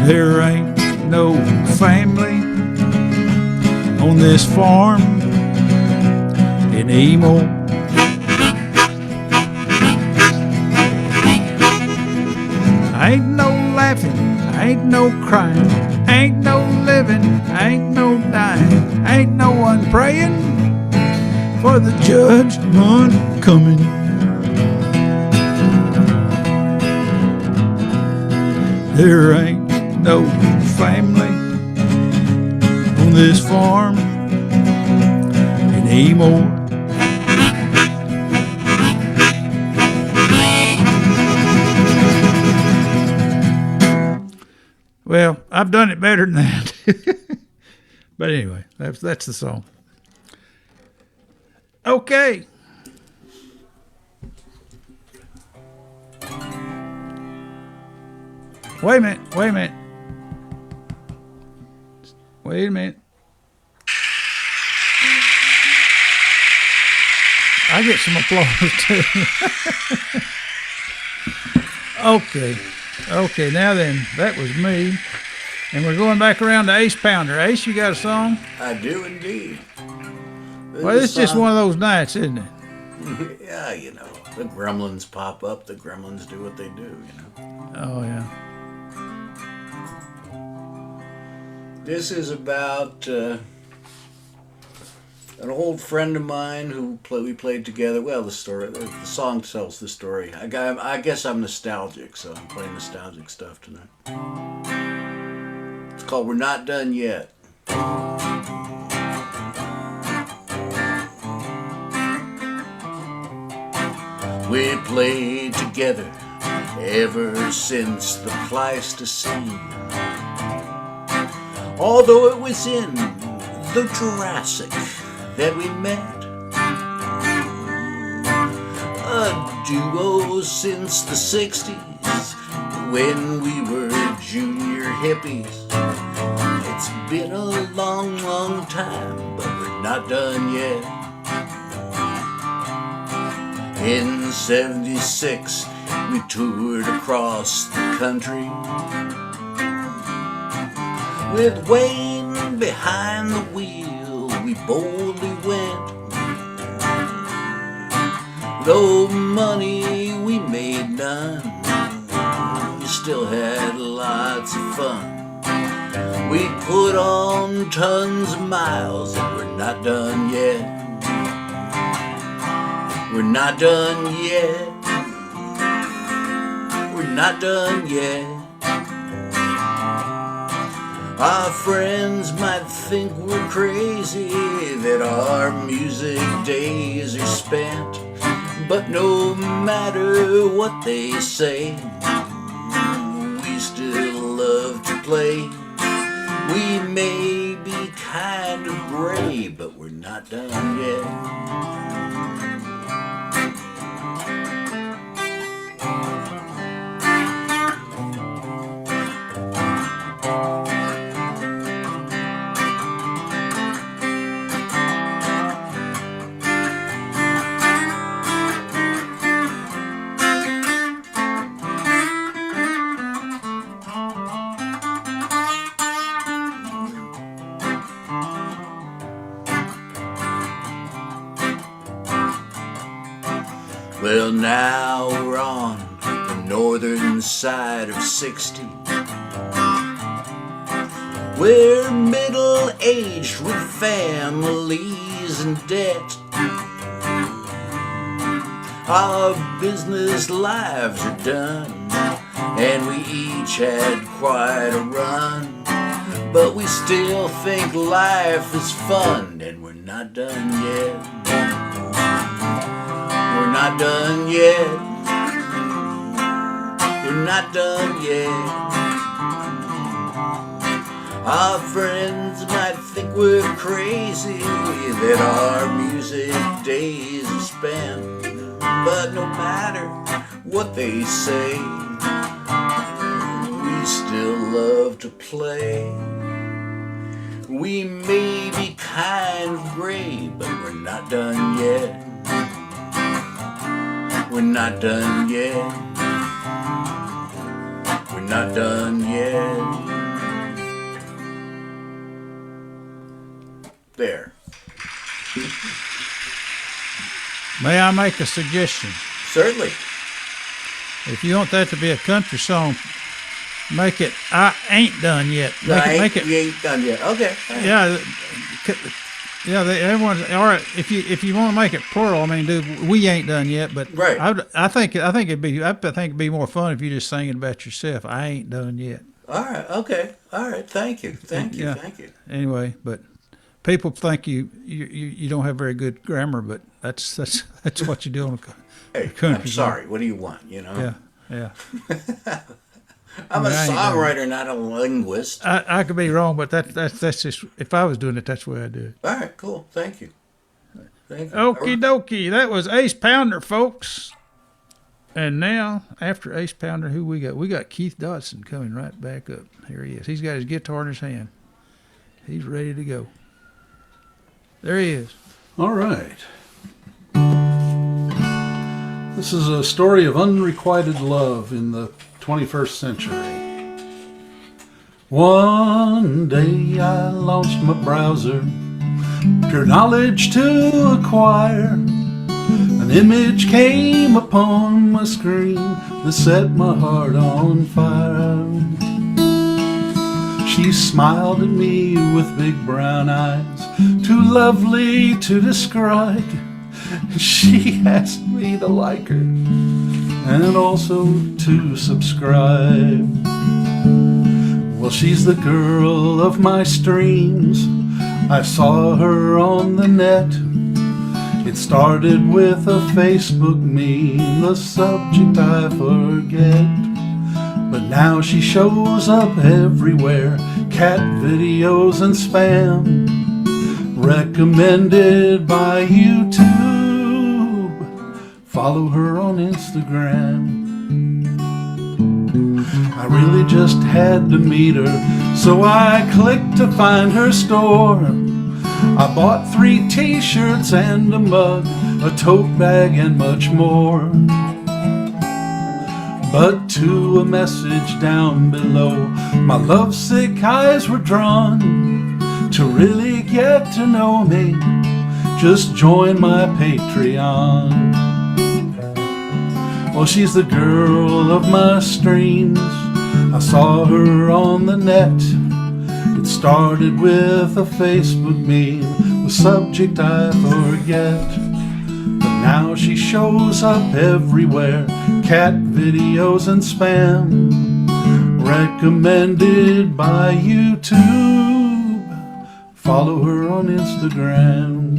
There ain't no family on this farm anymore. Ain't no laughing, ain't no crying, ain't no living. living, ain't no dying, ain't no one praying for the judgment coming. There ain't no family on this farm anymore. Well, I've done it better than that. But anyway, that's the song. Okay. Wait a minute. I get some applause too. Okay, now then, that was me. And we're going back around to Ace Pounder. Ace, you got a song? I do indeed. Well, it's just one of those nights, isn't it? Yeah, you know, the gremlins pop up, the gremlins do what they do, you know. Oh, yeah. This is about an old friend of mine who we played together. Well, the song tells the story. I guess I'm nostalgic, so I'm playing nostalgic stuff tonight. It's called We're Not Done Yet. We played together ever since the Pleistocene. Although it was in the Jurassic that we met, a duo since the 60s when we were junior hippies. It's been a long, long time, but we're not done yet. In 76, we toured across the country with Wayne behind the wheel. We boldly went. Though money we made none, we still had lots of fun. We put on tons of miles and we're not done yet. We're not done yet. We're not done yet. Our friends might think we're crazy, that our music days are spent. But no matter what they say, we still love to play. We may be kind of gray, but we're not done yet. Well, now we're on the northern side of 60. We're middle-aged with families and debt. Our business lives are done, and we each had quite a run. But we still think life is fun, and we're not done yet. We're not done yet. We're not done yet. Our friends might think we're crazy, that our music days are spent. But no matter what they say, we still love to play. We may be kind of gray, but we're not done yet. We're not done yet. We're not done yet. There. May I make a suggestion? Certainly. If you want that to be a country song, Make it. I ain't done yet. Make it. You ain't done yet. Okay. All right. Yeah. Yeah, everyone's all right. If you want to make it plural, I mean, we ain't done yet. But Right. I think it'd be more fun if you just sang it about yourself. I ain't done yet. All right. Okay. All right. Thank you. Thank you. Yeah. Thank you. Anyway, but people think you don't have very good grammar, but that's what you do on a Hey, country I'm sorry. What do you want? You know. Yeah. I'm a I ain't done songwriter, not a linguist. I could be wrong, but that's just if I was doing it, that's the way I do it. All right. Cool. Thank you. Thank you. Okie dokie, that was Ace Pounder, folks. And now, after Ace Pounder, who we got? We got Keith Dodson coming right back up. Here he is. He's got his guitar in his hand. He's ready to go. There he is. All right. This is a story of unrequited love in the 21st century. One day I launched my browser, pure knowledge to acquire. An image came upon my screen that set my heart on fire. She smiled at me with big brown eyes, too lovely to describe. She asked me to like her and also to subscribe. Well, she's the girl of my streams. I saw her on the net. It started with a Facebook meme, the subject I forget. But now she shows up everywhere, cat videos and spam, recommended by YouTube. Follow her on Instagram. I really just had to meet her, so I clicked to find her store. I bought 3 t-shirts and a mug, a tote bag and much more. But to a message down below, my lovesick eyes were drawn. To really get to know me, just join my Patreon. Well, she's the girl of my streams. I saw her on the net. It started with a Facebook meme, the subject I forget. But now she shows up everywhere, cat videos and spam, recommended by YouTube. Follow her on Instagram.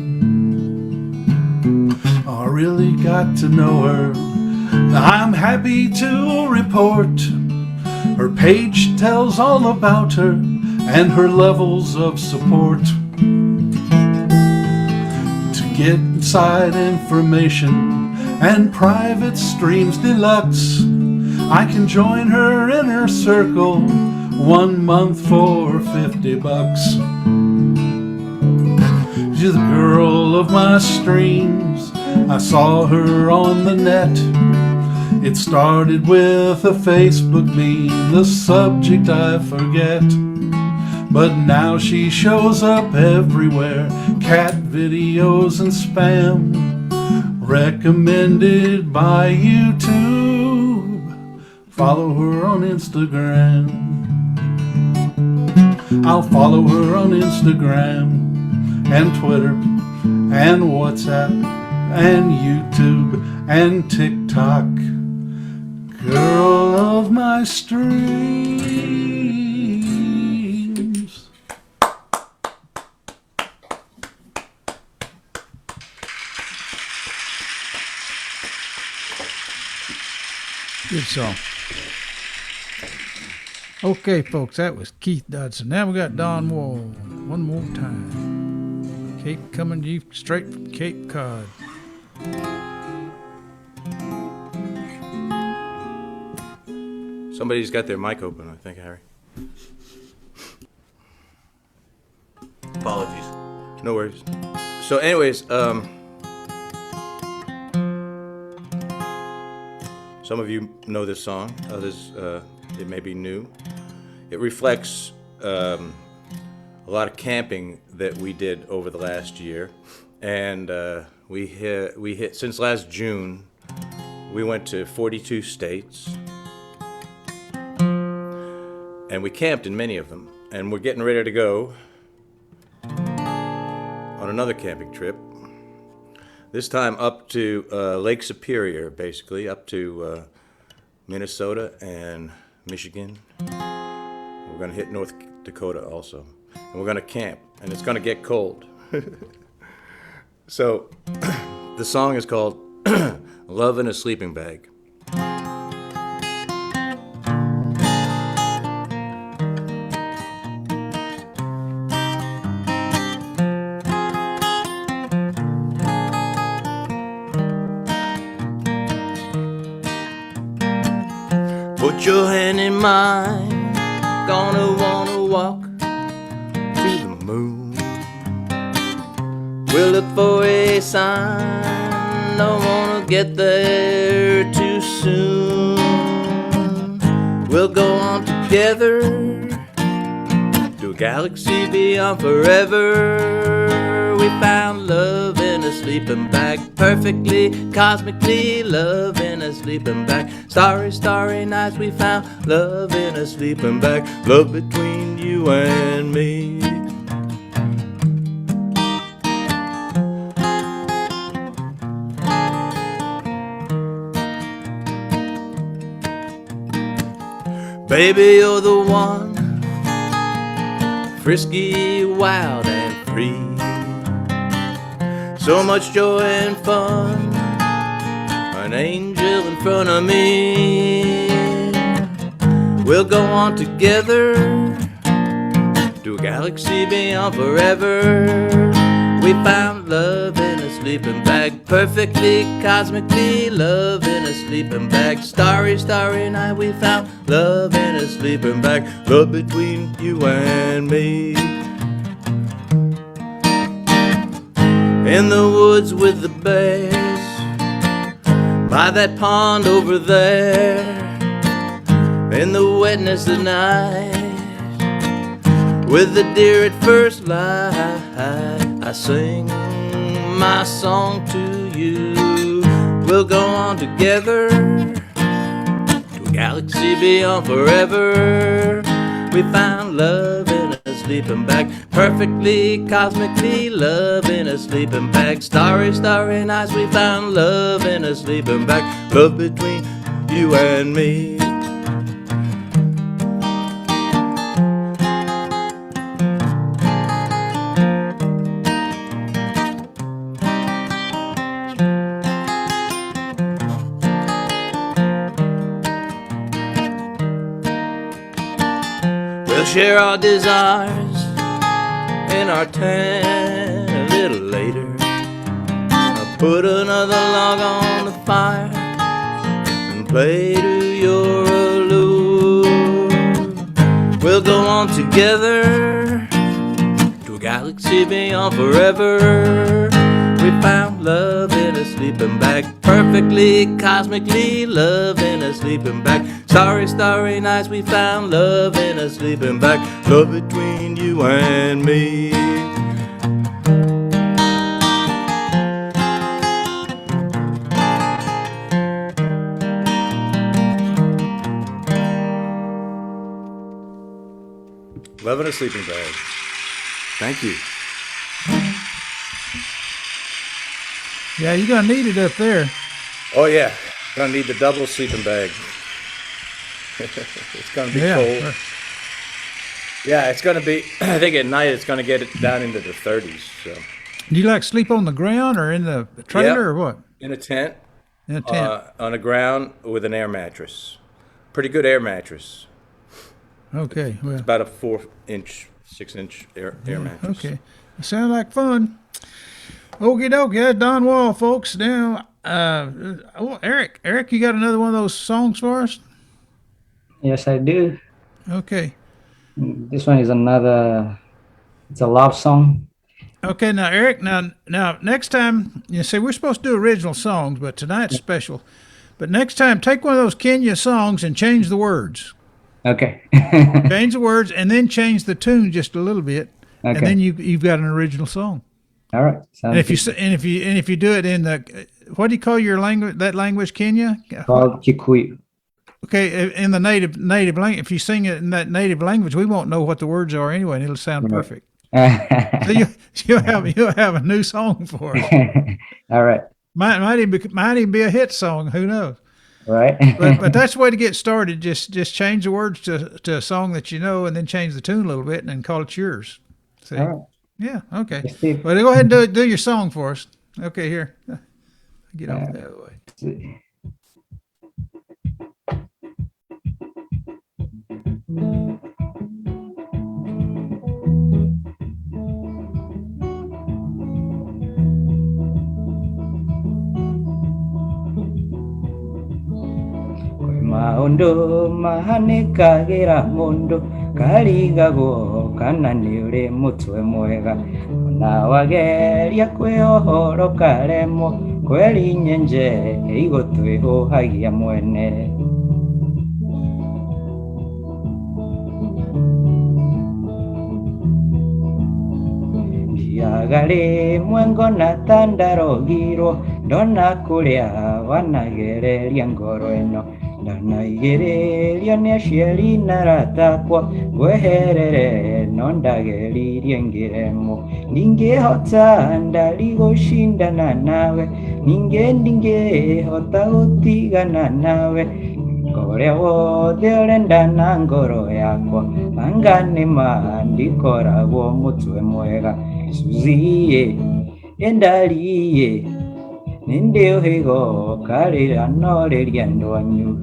I really got to know her. I'm happy to report her page tells all about her and her levels of support. To get inside information and private streams deluxe, I can join her inner circle 1 month for $50. She's the girl of my streams. I saw her on the net. It started with a Facebook meme, the subject I forget. But now she shows up everywhere, cat videos and spam, recommended by YouTube. Follow her on Instagram. I'll follow her on Instagram and Twitter and WhatsApp and YouTube and TikTok. Girl of my streams. Good song. Okay, folks, that was Keith Dodson. Now we got Don Wall. One more time. Cape coming to you straight from Cape Cod. Somebody's got their mic open, I think, Harry. Apologies. No worries. So anyways, some of you know this song. Others, it may be new. It reflects a lot of camping that we did over the last year. And we hit, since last June, we went to 42 states. and we camped in many of them. And we're getting ready to go on another camping trip. This time up to Lake Superior, basically, up to Minnesota and Michigan. We're going to hit North Dakota also. And we're going to camp, and it's going to get cold. So, the song is called Love in a Sleeping Bag. Put your hand in mine, gonna wanna walk to the moon. We'll look for a sign, don't wanna get there too soon. We'll go on together to a galaxy beyond forever. We found love in a sleeping bag, perfectly, cosmically, love in a sleeping bag. Starry, starry nights, we found love in a sleeping bag, love between you and me. Baby, you're the one, frisky, wild, and free. So much joy and fun, an angel in front of me. We'll go on together to a galaxy beyond forever. We found love in a sleeping bag, perfectly, cosmically, love in a sleeping bag. Starry, starry night, we found love in a sleeping bag, love between you and me. In the woods with the bears, by that pond over there, in the wetness of night, with the deer at first light, I sing my song to you. We'll go on together to a galaxy beyond forever. We found love in a sleeping bag, perfectly, cosmically, love in a sleeping bag. Starry, starry nights, we found love in a sleeping bag, love between you and me. We'll share our desires in our tent a little later. I'll put another log on the fire and play to your allure. We'll go on together to a galaxy beyond forever. We found love in a sleeping bag, perfectly, cosmically, love in a sleeping bag. Starry, starry nights, we found love in a sleeping bag, love between you and me. Love in a sleeping bag. Thank you. Yeah, you're gonna need it up there. Oh yeah, gonna need the double sleeping bag. It's gonna be cold. Yeah, it's gonna be. I think at night it's gonna get it down into the 30s. So. Do you like sleep on the ground or in the trailer or what? In a tent. In a tent. On the ground with an air mattress. Pretty good air mattress. Okay, well. It's about a 4-inch, 6-inch air mattress. Okay, sounds like fun. Okie dokie, that's Don Wall, folks. Now, Eric, you got another one of those songs for us? Yes, I do. Okay. This one is it's a love song. Okay, now, Eric, now next time, you see, we're supposed to do original songs, but tonight's special. But next time, take one of those Kenya songs and change the words. Okay. Change the words and then change the tune just a little bit, and then you've got an original song. All right. And if you do it in the, what do you call your language? That language, Kenya? Called Kikuyu. Okay, in the native language, if you sing it in that native language, we won't know what the words are anyway, and it'll sound perfect. So you have a new song for us. All right. Might even be a hit song. Who knows? Right. But that's the way to get started. Just change the words to a song that you know, and then change the tune a little bit, and then call it yours. See? All right. Yeah. Okay. Steve. Well, go ahead and do your song for us. Okay, here. Get off the other way. Maundu mahanikagira mundu karigago kana ni uri mutwe mwega na wageria kwihoro karemo kweri nyenje igotwihuhagia mwene Ndiagari mwengo na tandarogirwo ndona kuria wanagereria ngoro ino ndanaigereria ni aciari na ratakwa ngweherere no ndageririe ngiremo ndingihota ndari gucindana nawe ndingihota gutigana nawe Korea wothe urenda na ngoro yakwa anga nima ndikoragwo mutwe mwega Suzie endaliye ninde uhigo karira noreria ndwanyu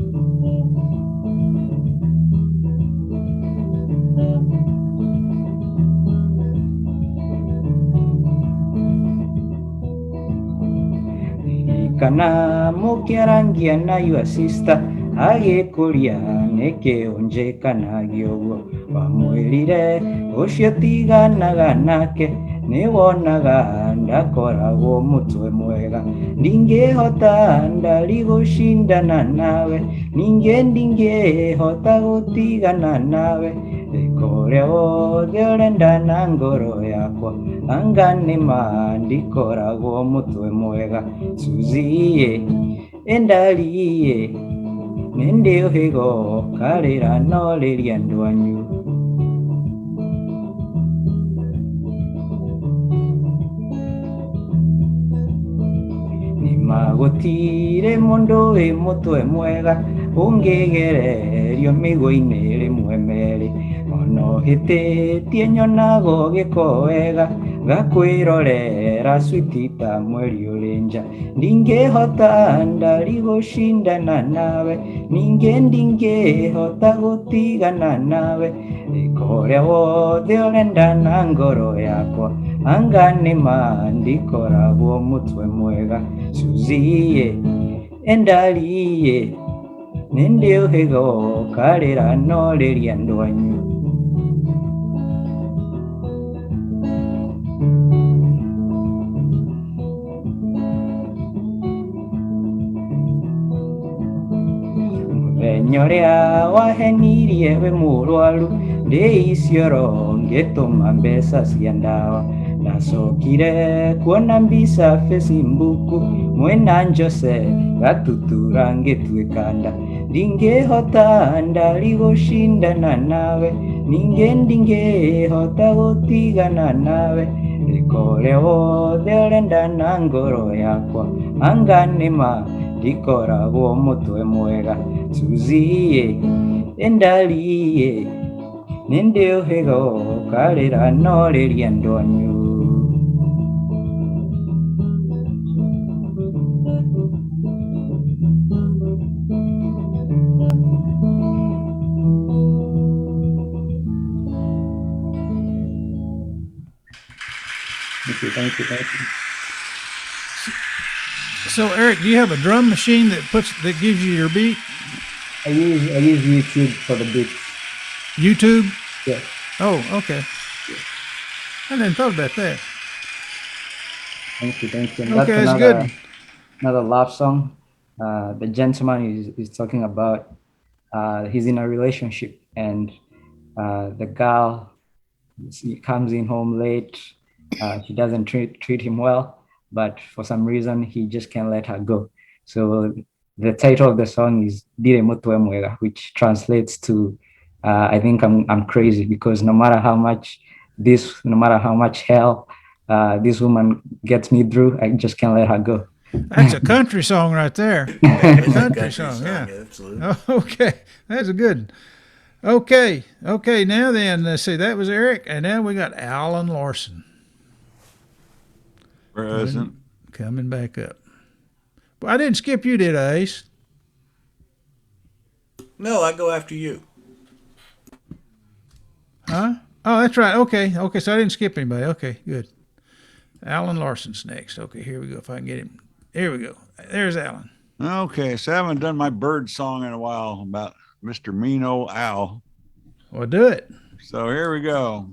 kana mukiarangia na your sister agikuria nikionjekanagio guo wamwirire ucio tiganaga nake niwonaga ndakoragwo mutwe mwega ndingihota ndari gucindana nawe ndingihota gutigana nawe Korea wothe urenda na ngoro yakwa anga nima ndikoragwo mutwe mwega Suzie endaliye ninde uhigo karira noreria ndwanyu Nimagutire mundu wi mutwe mwega ungigererio migo-ini rimwe meri ono hititie nyonago giko wega gakwirorera switita mweri uri nja ndingihota ndari gucindana nawe ndingihota gutigana nawe Korea wothe urenda na ngoro yakwa anga nima ndikoragwo mutwe mwega Suzie endaliye ninde uhigo karira noreria ndwanyu Nyorea wahenirie we murwaru ndeicioro ngituma mbeca cia ndawa ndacokire kuona mbica Facebook mwena njose gatutura ngituikanda ndingihota ndari gucindana nawe ndingihota gutigana nawe Korea wothe urenda na ngoro yakwa anga nima ndikoragwo mutwe mwega Suzie endaliye ninde uhigo karira noreria ndwanyu Thank you. So Eric, do you have a drum machine that gives you your beat? I use YouTube for the beats. YouTube? Yeah. Oh, okay. I didn't thought about that. Thank you. Okay, that's good. Another love song. The gentleman is talking about he's in a relationship and the girl comes in home late. She doesn't treat him well, but for some reason he just can't let her go. So the title of the song is Dire Mutu Emwega, which translates to I think I'm crazy, because no matter how much hell this woman gets me through, I just can't let her go. That's a country song right there. It's a Country song, yeah. Absolutely. Oh, okay, that's a good one. Okay. Now then, let's see. That was Eric, and now we got Alan Larson Present. coming back up. Well, I didn't skip you, did I, Ace? No, I go after you. Huh? Oh, that's right. Okay. So I didn't skip anybody. Okay, good. Alan Larson's next. Okay, here we go. If I can get him. Here we go. There's Alan. Okay, so I haven't done my bird song in a while about Mr. Mean Old Owl. Well, do it. So here we go.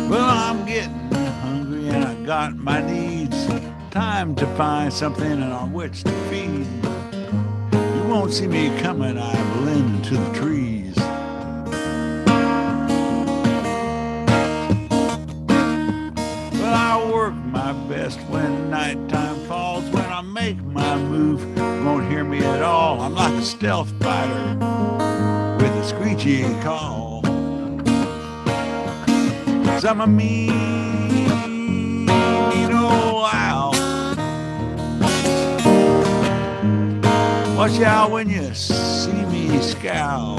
Well, I'm getting hungry and I got my needs. Time to find something on which to feed. You won't see me coming, I blend into the trees. Well, I work my best when nighttime falls. When I make my move, you won't hear me at all. I'm like a stealth fighter with a screechy call. 'Cause I'm a mean old owl. Watch out when you see me scowl.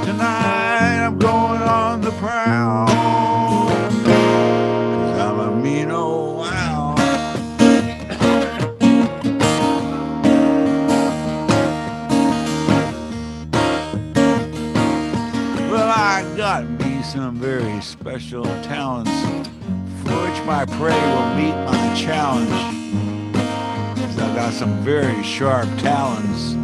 Tonight I'm going on the prowl. 'Cause I'm a mean old owl. Well, I got me some very special talents, for which my prey will meet my challenge. I've got some very sharp talons.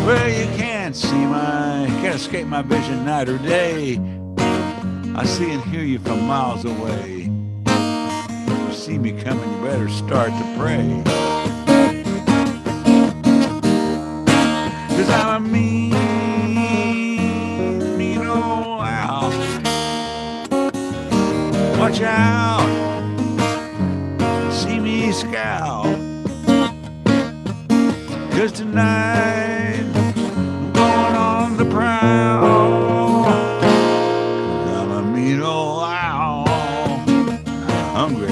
Well, you can't escape my vision night or day. I see and hear you from miles away. If you see me coming, you better start to pray. 'Cause I'm a mean old owl. Watch out, see me scowl. 'Cause tonight I'm going on the prowl. 'Cause I'm a mean old owl. I'm hungry.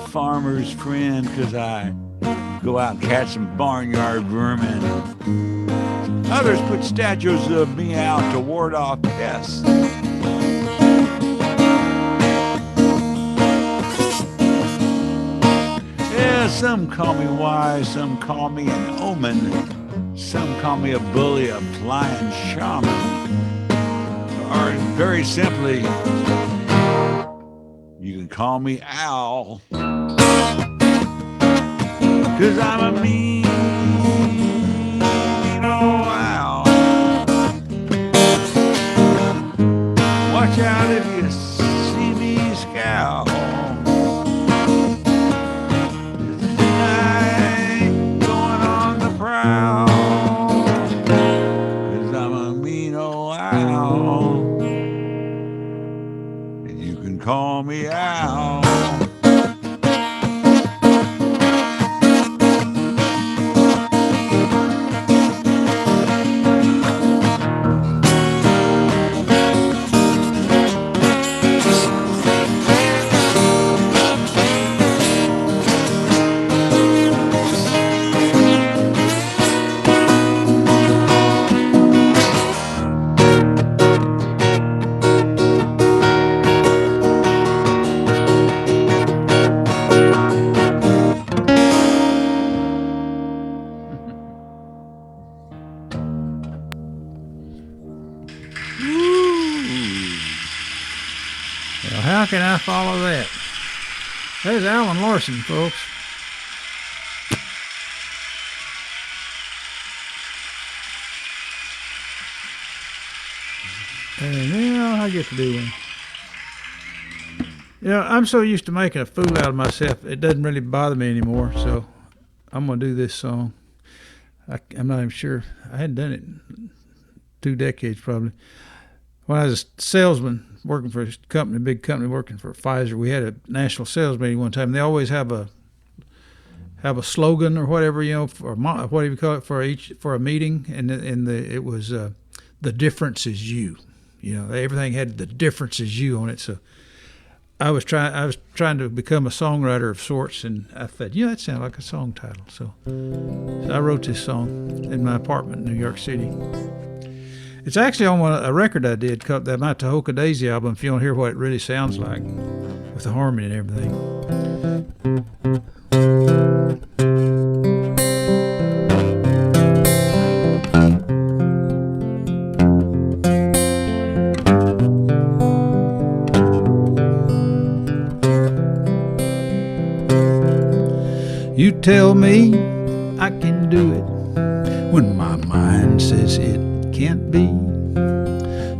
Farmer's friend, 'cause I go out and catch some barnyard vermin. Others put statues of me out to ward off pests. Yeah, some call me wise, some call me an omen, some call me a bully, a flying shaman, or very simply, you can call me Owl. 'Cause I'm a mean old owl. Watch out if you see me scowl. Tonight, going on the prowl. 'Cause I'm a mean old owl. And you can call me Owl. how can I follow that? There's Alan Larson, folks. And now I get to do one. I'm so used to making a fool out of myself, it doesn't really bother me anymore. So I'm going to do this song. I'm not even sure. I hadn't done it in 2 decades probably. When I was a salesman working for a company, big company working for Pfizer, we had a national sales meeting one time. They always have a slogan or whatever, for what do you call it, for a meeting, and it was the difference is you. Everything had the difference is you on it. So I was trying to become a songwriter of sorts, and I thought, that sounds like a song title. So I wrote this song in my apartment in New York City. It's actually on a record I did called the My Tahoka Daisy album, if you want to hear what it really sounds like with the harmony and everything. You tell me I can do it when my mind says it can't be.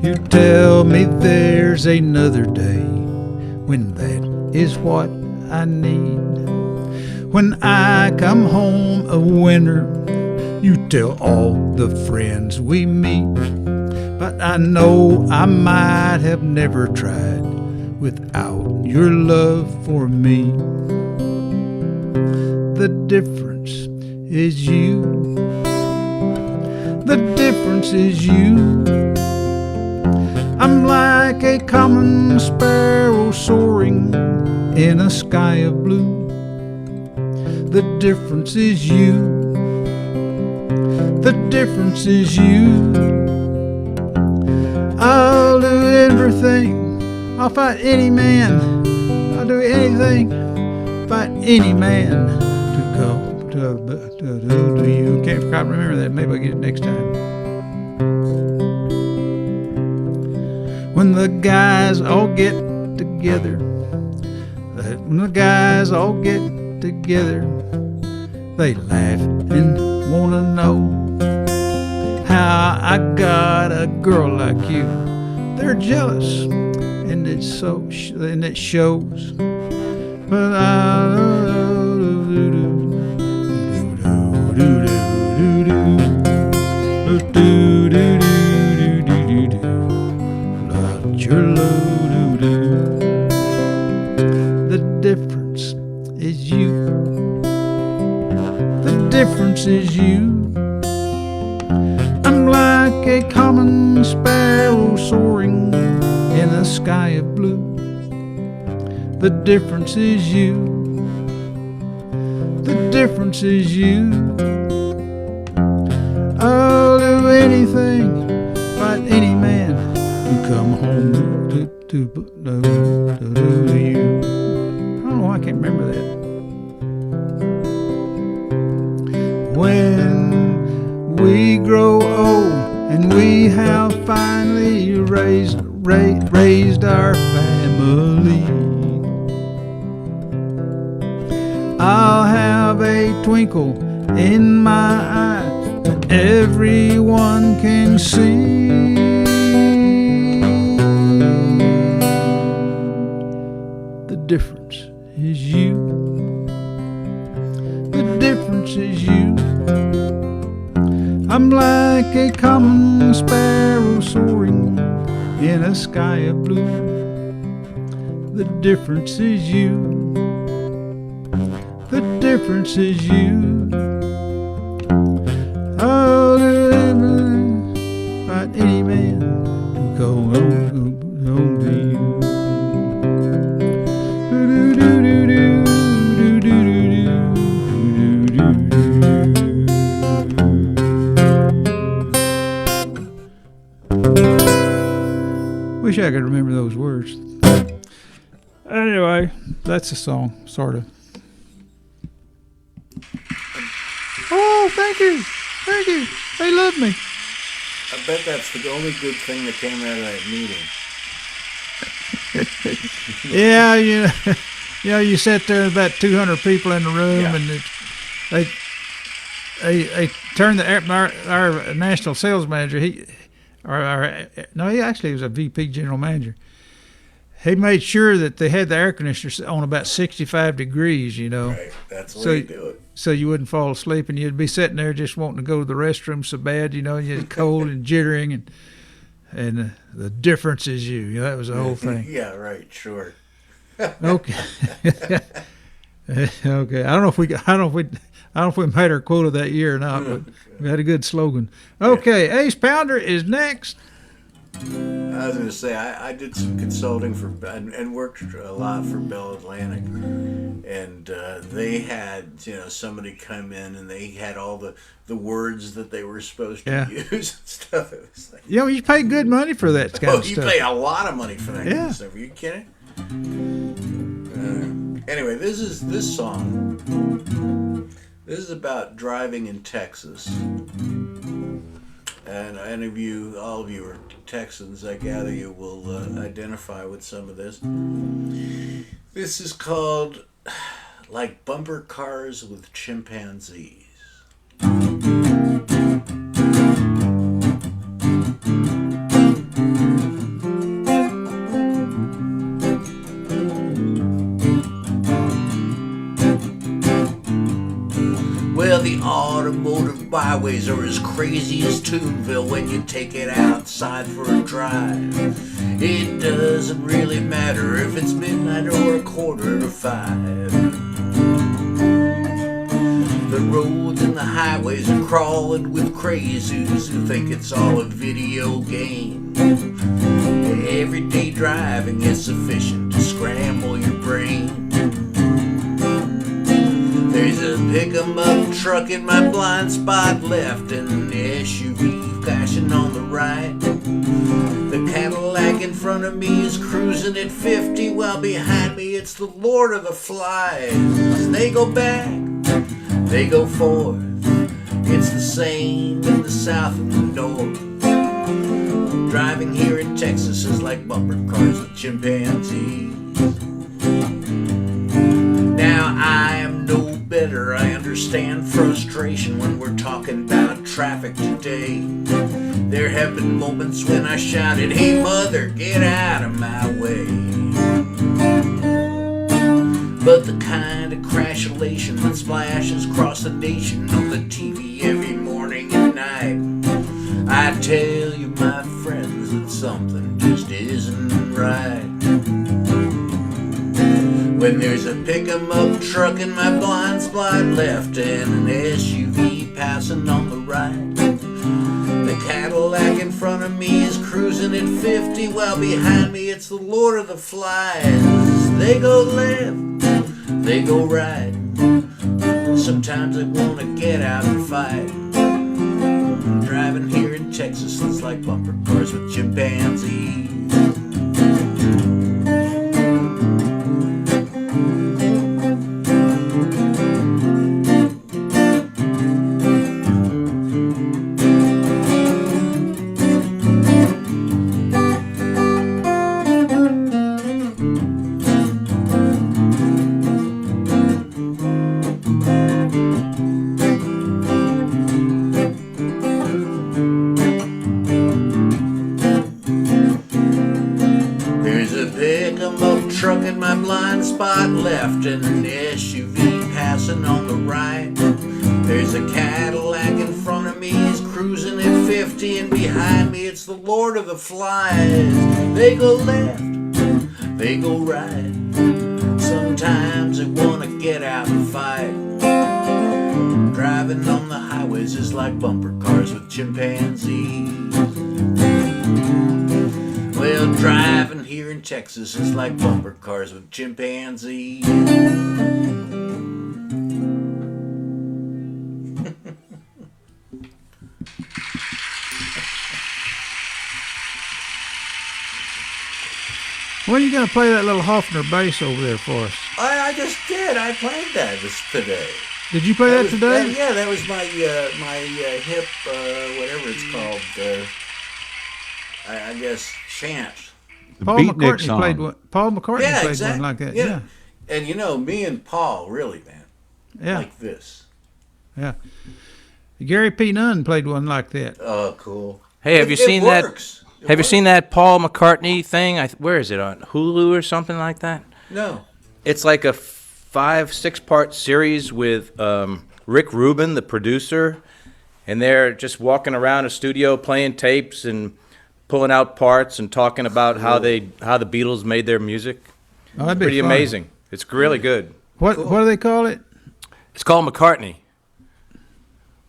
You tell me there's another day when that is what I need. When I come home a winter, you tell all the friends we meet. But I know I might have never tried without your love for me. The difference is you. The difference is you. I'm like a common sparrow soaring in a sky of blue. The difference is you. The difference is you. I'll do everything. I'll fight any man. I'll do anything. Fight any man to go to you. Can't quite remember that. Maybe I'll get it next time. When the guys all get together, when the guys all get together, they laugh and wanna know how I got a girl like you. They're jealous, and it shows. But your load. The difference is you. The difference is you. I'm like a common sparrow soaring in a sky of blue. The difference is you. The difference is you. I'll do anything, fight any man who come home to you. I don't know why I can't remember that. When we grow old and we have finally raised our family, I'll have a twinkle in my eye that everyone can see. The difference is you. The difference is you. I'm like a common sparrow soaring in a sky of blue. The difference is you. The difference is you. I'll do anything, fight any man who go home to you. Wish I could remember those words. Anyway, that's the song, sort of. Oh, thank you. Thank you. They love me. I bet that's the only good thing that came out of that meeting. Yeah, you sit there with about 200 people in the room, Yeah. and they turned our national sales manager. He actually was a VP general manager. He made sure that they had the air conditioners on about 65 degrees. Right. That's the way you do it. So you wouldn't fall asleep, and you'd be sitting there just wanting to go to the restroom so bad, and you're cold and jittering, and the difference is you. That was the whole thing. Yeah, right, sure. Okay. Okay. I don't know if we made our quota that year or not, but we had a good slogan. Okay, Ace Pounder is next. I was going to say, I did some consulting and worked a lot for Bell Atlantic, and they had somebody come in and they had all the words that they were supposed to use and stuff. It was like, You pay good money for that kind of you stuff. pay a lot of money for that kind of stuff. Are you kidding? Anyway, this song. This is about driving in Texas. And all of you are Texans, I gather you will identify with some of this. This is called Like Bumper Cars with Chimpanzees. Well, the automotive byways are as crazy as Toonville when you take it outside for a drive. It doesn't really matter if it's midnight or 4:45. The roads and the highways are crawling with crazies who think it's all a video game. Everyday driving is sufficient to scramble your brain. There's a pick-em-up truck in my blind spot left and an SUV flashing on the right. The Cadillac in front of me is cruising at 50 while behind me it's the Lord of the Flies. They go back, they go forth, it's the same in the south and the north. Driving here in Texas is like bumper cars with chimpanzees. Now I am no better, I understand frustration when we're talking about traffic today. There have been moments when I shouted, "Hey mother, get out of my way." But the kind of crashulation that splashes across the nation on the TV every morning and night, I tell you my friends that something just isn't right. When there's a pick-em-up truck in my blind spot left and an SUV passing on the right, the Cadillac in front of me is cruising at 50 while behind me it's the Lord of the Flies. They go left, they go right, sometimes I want to get out and fight. Driving here in Texas is like bumper cars with chimpanzees. Truck in my blind spot left and an SUV passing on the right. There's a Cadillac in front of me, he's cruising at 50 and behind me it's the Lord of the Flies. They go left, they go right, sometimes I want to get out and fight. Driving on the highways is like bumper cars with chimpanzees. Well, driving here in Texas is like bumper cars with chimpanzees. When are you going to play that little Hoffner bass over there for us? I just did. I played that today. Did you play that today? Yeah, that was my hip, whatever it's called. I guess chant. Paul beatnik McCartney song. played one. Paul McCartney Yeah, played exactly. one like that. Yeah. Yeah. And you know, me and Paul, really, man, Yeah. like this. Yeah. Gary P. Nunn played one like that. Oh, cool. Hey, have you It seen that? works. It Have you works. seen that Paul McCartney thing? Where is it, on Hulu or something like that? No. It's like a 5-6 part series with Rick Rubin, the producer, and they're just walking around a studio playing tapes and pulling out parts and talking about how the Beatles made their music. Oh, that'd be Pretty fun. amazing. It's really good. What do they call it? It's called McCartney.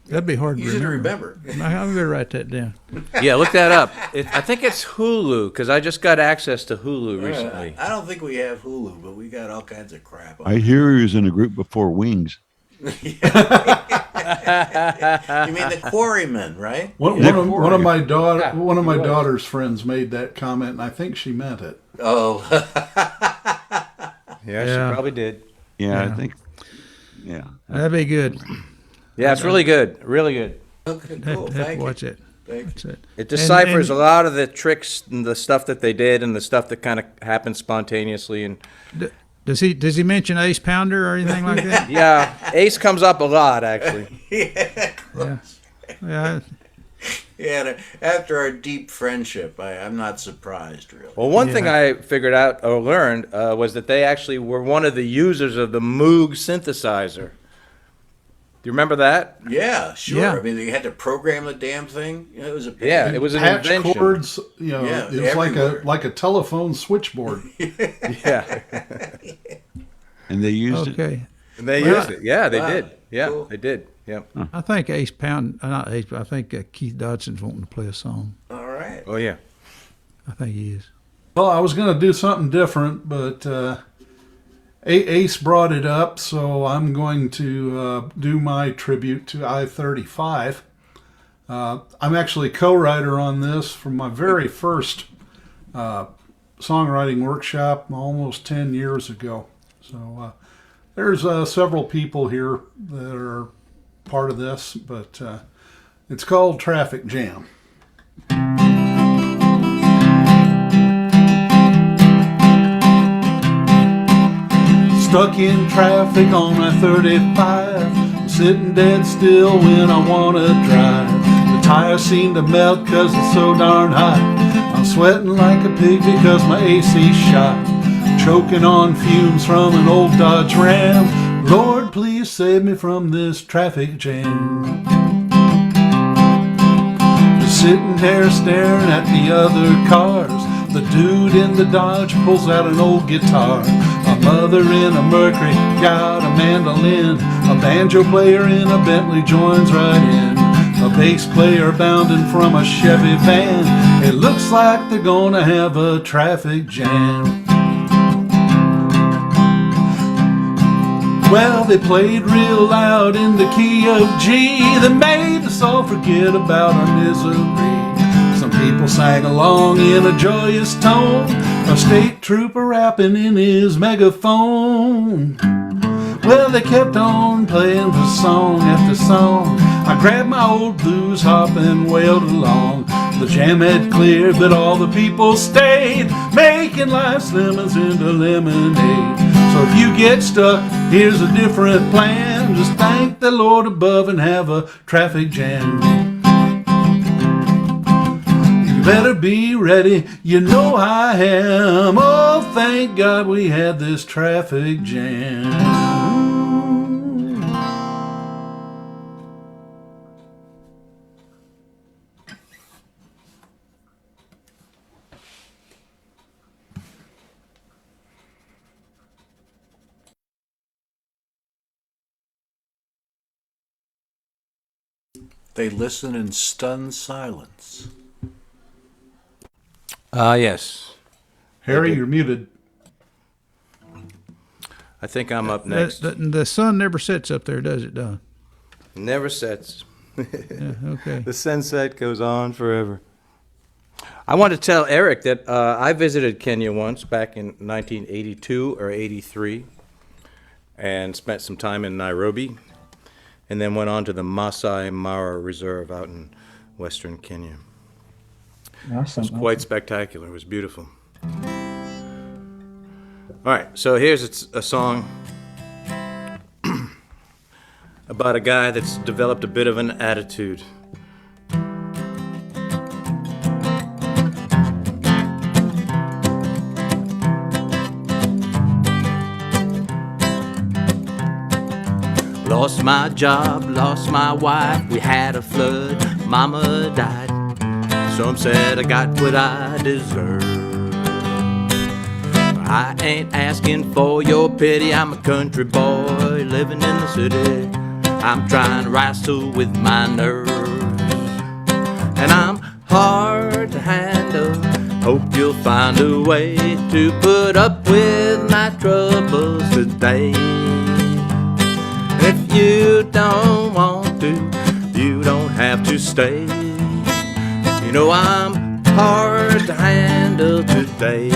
That'd be hard to Easy to remember. remember. I'm gonna write that down. Yeah, look that up. I think it's Hulu because I just got access to Hulu recently. I don't think we have Hulu, but we got all kinds of crap. I hear he was in a group before Wings. You mean the Quarrymen, right? One of my daughter's friends made that comment, and I think she meant it. Oh. Yeah, Yeah. she probably did. Yeah, I Yeah. think. Yeah. That'd be good. Yeah, it's really good. Really good. Okay, Have cool. to Thank you. watch it. Thank That's it. It deciphers and- a lot of the tricks and the stuff that they did and the stuff that kind of happened spontaneously. And Does he mention Ace Pounder or anything like that? yeah, Ace comes up a lot actually. Yeah. Yeah. Yeah. Yeah, after our deep friendship, I'm not surprised, really. Well, one thing I figured out or learned was that they actually were one of the users of the Moog synthesizer. Do you remember that? Yeah, sure. Yeah. I mean, they had to program the damn thing. You know, it was a Yeah, it was an Patch invention. cords, Yeah, it was everywhere. like a telephone switchboard. Yeah, And they used it. Okay. and they used it. Yeah, they Wow. did. Yeah, Cool. they did. Yeah. I think Ace Pound, not Ace, but I think Keith Dodson's wanting to play a song. All right. Oh yeah. I think he is. Well, I was going to do something different, but Ace brought it up, so I'm going to do my tribute to I-35. I'm actually co-writer on this from my very first songwriting workshop almost 10 years ago. So there's several people here that are part of this, but it's called Traffic Jam. Stuck in traffic on I-35, sitting dead still when I want to drive. The tires seem to melt cause it's so darn hot. I'm sweating like a pig because my AC's shot. Choking on fumes from an old Dodge Ram. Lord, please save me from this traffic jam. Just sitting there staring at the other cars. The dude in the Dodge pulls out an old guitar. A mother in a Mercury got a mandolin. A banjo player in a Bentley joins right in. A bass player bounding from a Chevy van. It looks like they're gonna have a traffic jam. Well, they played real loud in the key of G. That made us all forget about our misery. Some people sang along in a joyous tone. A state trooper rapping in his megaphone. Well, they kept on playing for song after song. I grabbed my old blues harp and wailed along. The jam had cleared, but all the people stayed, making life's lemons into lemonade. So if you get stuck, here's a different plan. Just thank the Lord above and have a traffic jam. You better be ready, you know I am. Oh, thank God we had this traffic jam. They listen in stunned silence. Yes. Harry, you're muted. I think I'm up next. The sun never sets up there, does it, Don? Never sets. Yeah, okay. The sunset goes on forever. I want to tell Eric that I visited Kenya once back in 1982 or 83 and spent some time in Nairobi and then went on to the Masai Mara Reserve out in western Kenya. Awesome. It was quite spectacular. It was beautiful. All right, so here's a song about a guy that's developed a bit of an attitude. Lost my job, lost my wife, we had a flood, mama died. Some said I got what I deserve. I ain't asking for your pity, I'm a country boy living in the city. I'm trying to wrestle with my nerves, and I'm hard to handle. Hope you'll find a way to put up with my troubles today. If you don't want to, you don't have to stay. You know I'm hard to handle today.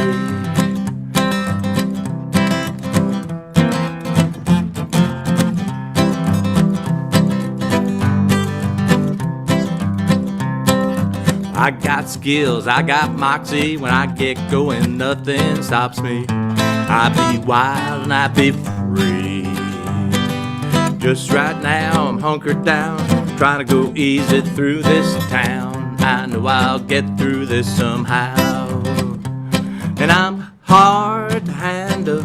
I got skills, I got moxie. When I get going, nothing stops me. I be wild and I be free. Just right now I'm hunkered down, trying to go easy through this town. I know I'll get through this somehow. And I'm hard to handle.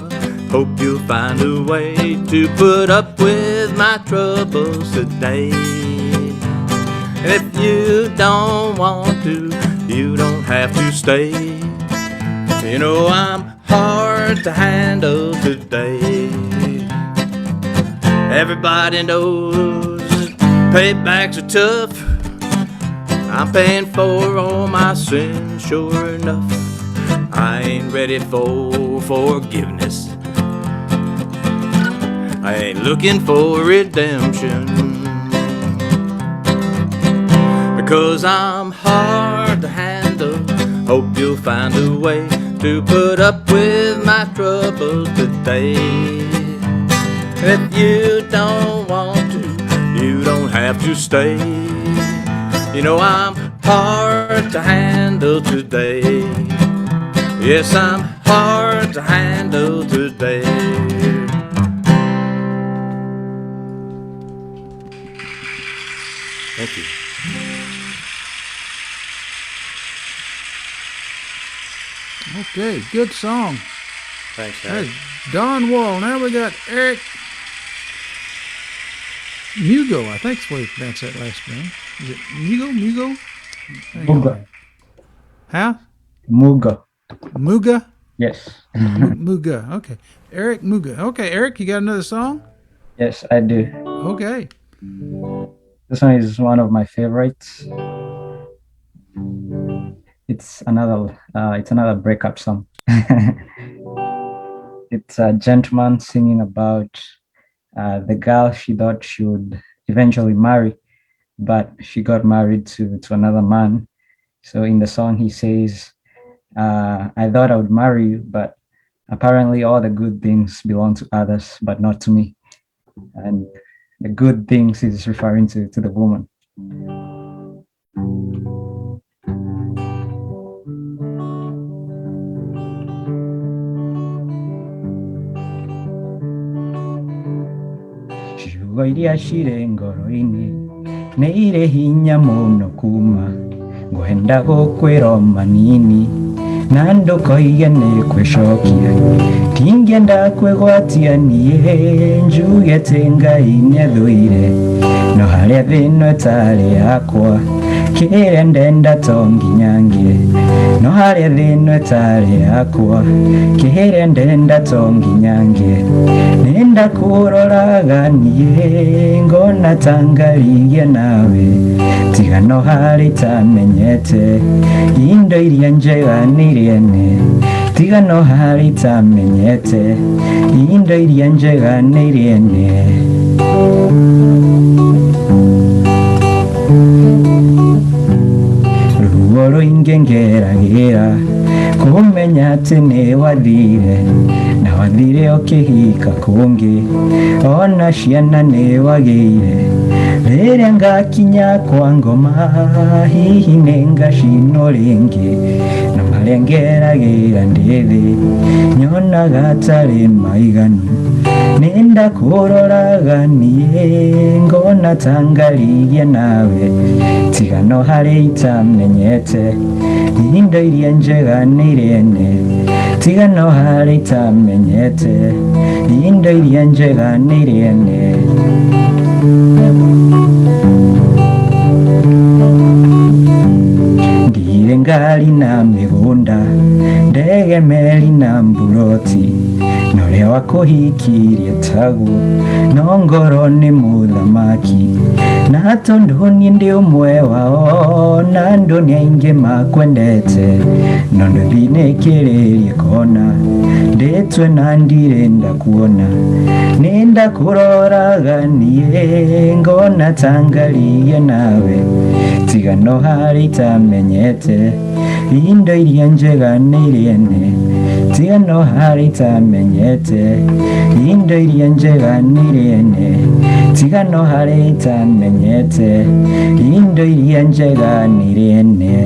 Hope you'll find a way to put up with my troubles today. And if you don't want to, you don't have to stay. You know I'm hard to handle today. Everybody knows paybacks are tough. I'm paying for all my sins, sure enough. I ain't ready for forgiveness. I ain't looking for redemption, because I'm hard to handle. Hope you'll find a way to put up with my troubles today. If you don't want to, you don't have to stay. You know I'm hard to handle today. Yes, I'm hard to handle today. Thank you. Okay, good song. Thanks, Harry. Hey, Don Wall. Now we got Eric Mugo. I think is what you pronounce that last name. Is it Mugo? Mugo. How? Mugo. Muga? Yes. Muga. Okay. Eric Muga. Okay, Eric, you got another song? Yes, I do. Okay. This one is one of my favorites. It's another breakup song. It's a gentleman singing about the girl she thought she would eventually marry, but she got married to another man. So in the song he says, I thought I would marry you, but apparently all the good things belong to others, but not to me. And the good things is referring to the woman. Ciugo iria cirĩ ngoro-inĩ nĩ irĩ hinya mũno kuma ngwenda gũkwĩra manini na ndũkoige nĩ kwĩcokia ndingĩenda kwĩgwatia niĩ njuge atĩ Ngai nĩathũire no harĩa thĩna ĩtarĩ yakwa kĩrĩa ndenda to nginya ngĩe no harĩa thĩna ĩtarĩ yakwa kĩrĩa ndenda to nginya ngĩe nĩnda kũroraga niĩ ngona ta ngarigia nawe tiga no harĩa itamenyete indo iria njega nĩ iria ene tiga no harĩa itamenyete indo iria njega nĩ iria ene. ngoro ingengeragera kumenya ati niwathire na wathire ukihika kungi ona ciana niwagĩire rĩrĩa ngakinya kwa ngoma hihi nĩngacino rĩngĩ na marĩa ngeragĩra ndĩ thĩ nyonaga atarĩ maiganu nĩndakũroraga niĩ ngona tangarigia nawe tigano harĩ itamenyete indo iria njega nĩ irene tigano harĩ itamenyete indo iria njega nĩ irene ndire ngari na mĩgũnda ndege meri na mburoti na ũrĩa wakũhikirie taguo no ngoro nĩ mũthamaki na tondũ niĩ ndĩ ũmwe wao na andũ nĩ aingĩ makwendete no ndũthinĩkĩrĩrie kona ndĩtwe na ndirenda kuona nĩndakũroraga niĩ ngona tangarigie nawe tigano harĩ itamenyete indo iria njega nĩ irene tigano harĩ itamenyete indo iria njega nĩ irene tigano harĩ itamenyete indo iria njega nĩ irene.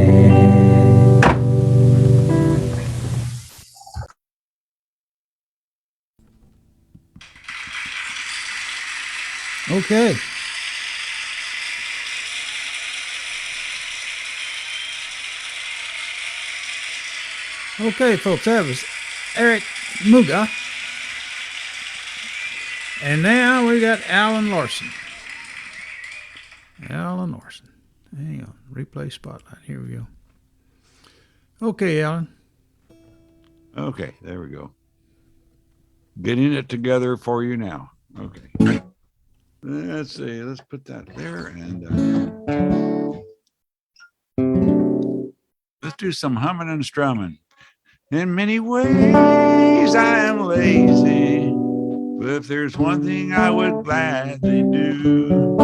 Okay. Okay, folks, that was Eric Mugo. And now we got Alan Larson. Alan Larson. Hang on. Replay spotlight. Here we go. Okay, Alan. Okay, there we go. Getting it together for you now. Okay. Let's see. Let's put that there and let's do some humming and strumming. In many ways, I am lazy, but if there's one thing I would gladly do,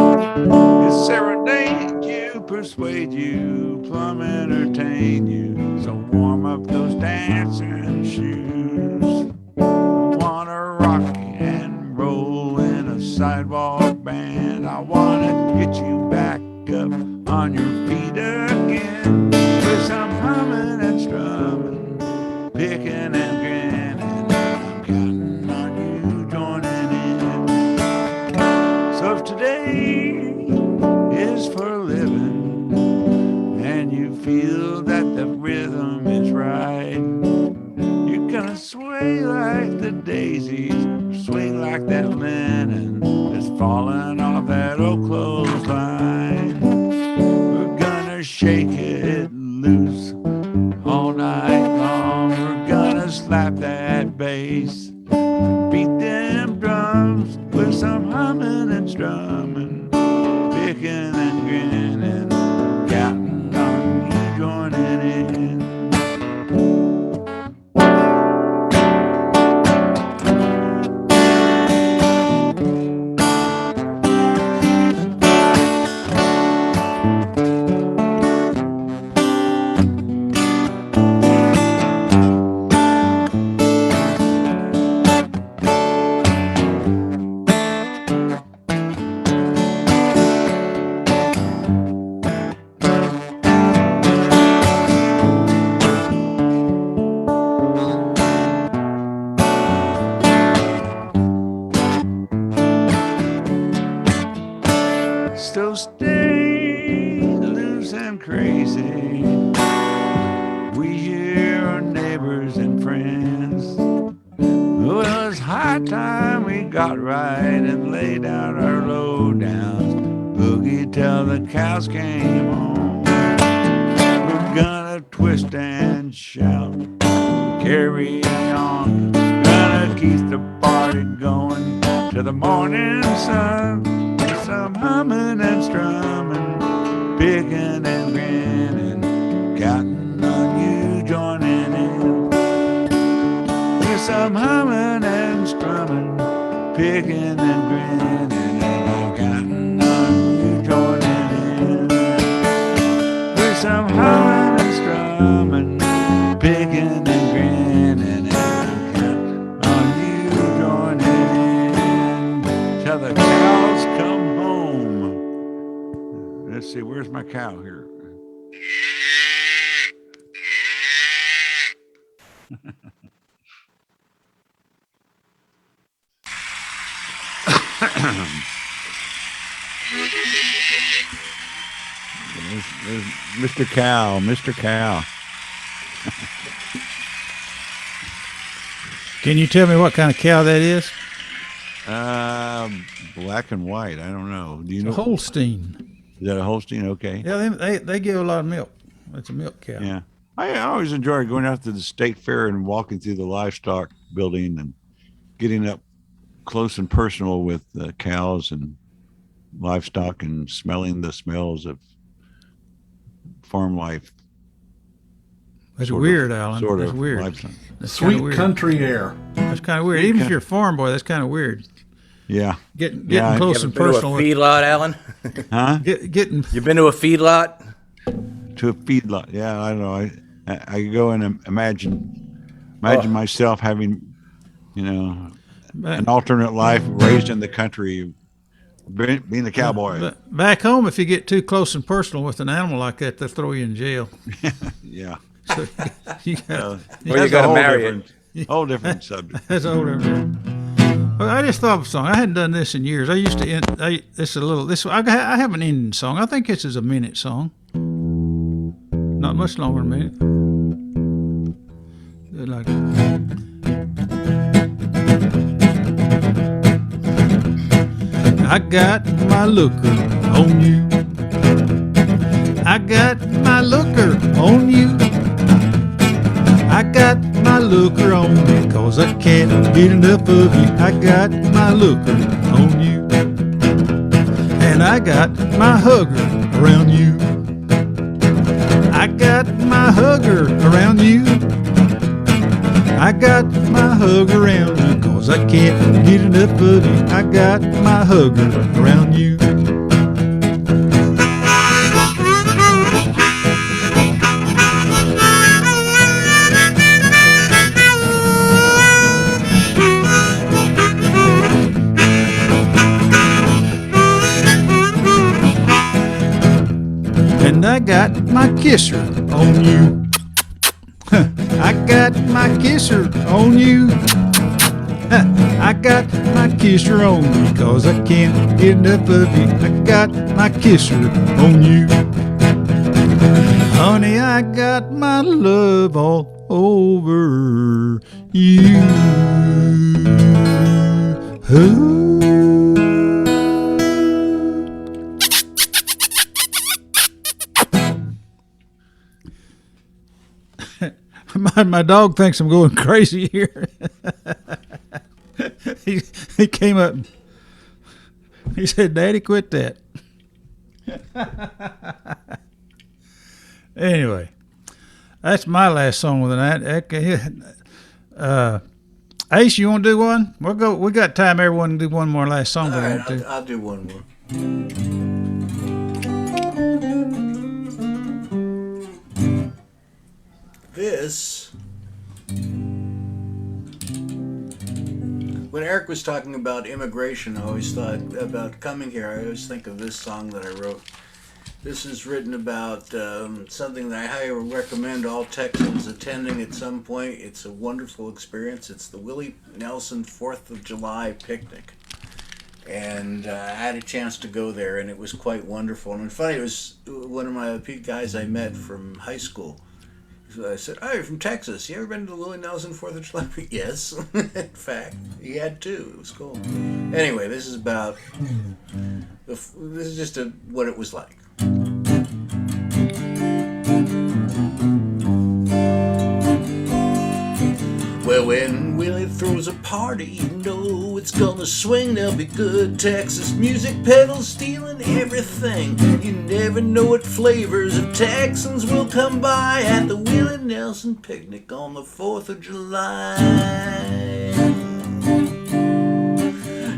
it's serenade you, persuade you, plumb entertain you. So warm up those dancing shoes. I wanna rock and roll in a sidewalk band. I wanna get you back up on your feet again with some humming and strumming, picking and grinning. I'm counting on you joining in. So if today is for living and you feel that the rhythm is right, you're gonna sway like the daisies, swing like that linen that's falling off that old clothesline. We're gonna shake it loose all night long. We're gonna slap that bass, beat them drums with some humming and strumming, picking and grinning, counting on you joining in. So stay loose and crazy. We hear our neighbors and friends. Well, it's high time we got right and laid out our lowdowns. Boogie till the cows came home. We're gonna twist and shout, carry on. Gonna keep the party going till the morning sun. Some humming and strumming, picking and grinning, counting on you joining in. With some humming and strumming, picking and grinning, and I'm counting on you joining in. With some humming and coming, picking and grinning, and count on you joining in till the cows come home. Let's see, where's my cow here? There's Mr. Cow, Mr. Cow. Can you tell me what kind of cow that is? Black and white. I don't know. Do you know? A Holstein. Is that a Holstein? Okay. Yeah, they give a lot of milk. It's a milk cow. Yeah. I always enjoy going out to the state fair and walking through the livestock building and getting up close and personal with the cows and livestock and smelling the smells of farm life. That's weird, Alan. Sort That's of weird. lifestyle. That's Sweet weird. country air. That's kind of weird. Even if you're a farm boy, that's kind of weird. Yeah. Getting Yeah. close and Been to a personal. feedlot, Alan? Huh? Getting You been to a feedlot? To a feedlot. Yeah, I don't know. I go and imagine myself having, an alternate life, raised in the country, being a cowboy. But back home, if you get too close and personal with an animal like that, they'll throw you in jail. Yeah. So you got, Or you That's a got to whole marry it. whole different subject. that's older. Well, I just thought of a song. I hadn't done this in years. I used to end. I have an ending song. I think this is a minute song. Not much longer than a minute. Like, I got my looker on you. I got my looker on you. I got my looker on you, 'cause I can't get enough of you. I got my looker on you. And I got my hugger around you. I got my hugger around you. I got my hugger around you, 'cause I can't get enough of you. I got my hugger around you. And I got my kisser on you. I got my kisser on you. I got my kisser on you, 'cause I can't get enough of you. I got my kisser on you. Honey, I got my love all over you. Ooh. My dog thinks I'm going crazy here. He came up. He said, "Daddy, quit that." Anyway, that's my last song with the night. Okay. Ace, you want to do one? We'll go. We got time. Everyone to do one more last song. All we right, want to. I'll do one more. This, when Eric was talking about immigration, I always thought about coming here. I always think of this song that I wrote. This is written about something that I highly recommend all Texans attending at some point. It's a wonderful experience. It's the Willie Nelson 4th of July picnic. And I had a chance to go there, and it was quite wonderful. And funny, it was one of my guys I met from high school. So I said, "Oh, you're from Texas. You ever been to the Willie Nelson 4th of July?" Yes. In fact, he had too. It was cool. Anyway, this is about, this is just what it was like. Well, when Willie throws a party, you know it's gonna swing. There'll be good Texas music, pedals stealing everything. You never know what flavors of Texans will come by at the Willie Nelson picnic on the 4th of July.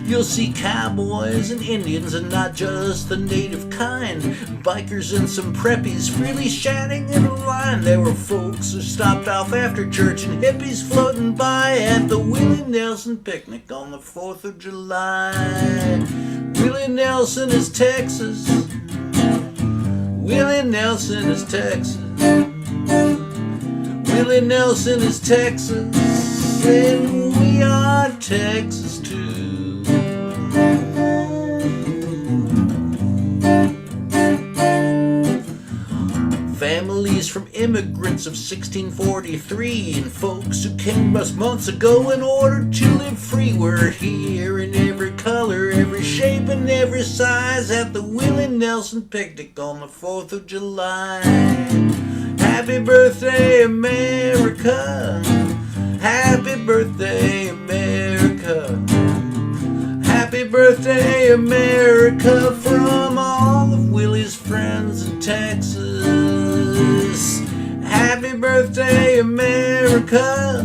You'll see cowboys and Indians and not just the native kind. Bikers and some preppies freely chatting in a line. There were folks who stopped off after church and hippies floating by at the Willie Nelson picnic on the 4th of July. Willie Nelson is Texas. Willie Nelson is Texas. Willie Nelson is Texas. And we are Texas too. Families from immigrants of 1643 and folks who came us months ago in order to live free. We're here in every color, every shape, and every size at the Willie Nelson picnic on the 4th of July. Happy birthday, America. Happy birthday, America. Happy birthday, America, from all of Willie's friends in Texas. Happy birthday, America.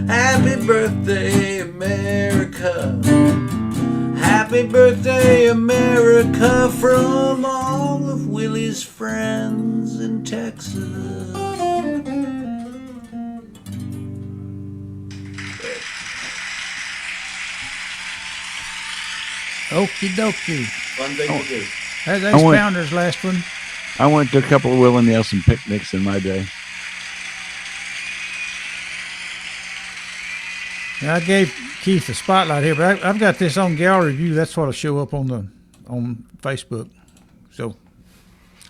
Happy birthday, America. Happy birthday, America, from all of Willie's friends in Texas. Okie dokie. Fun thing to do. That's Founder's last one. I went to a couple of Willie Nelson picnics in my day. Now, I gave Keith the spotlight here, but I've got this on gallery view. That's what'll show up on Facebook. So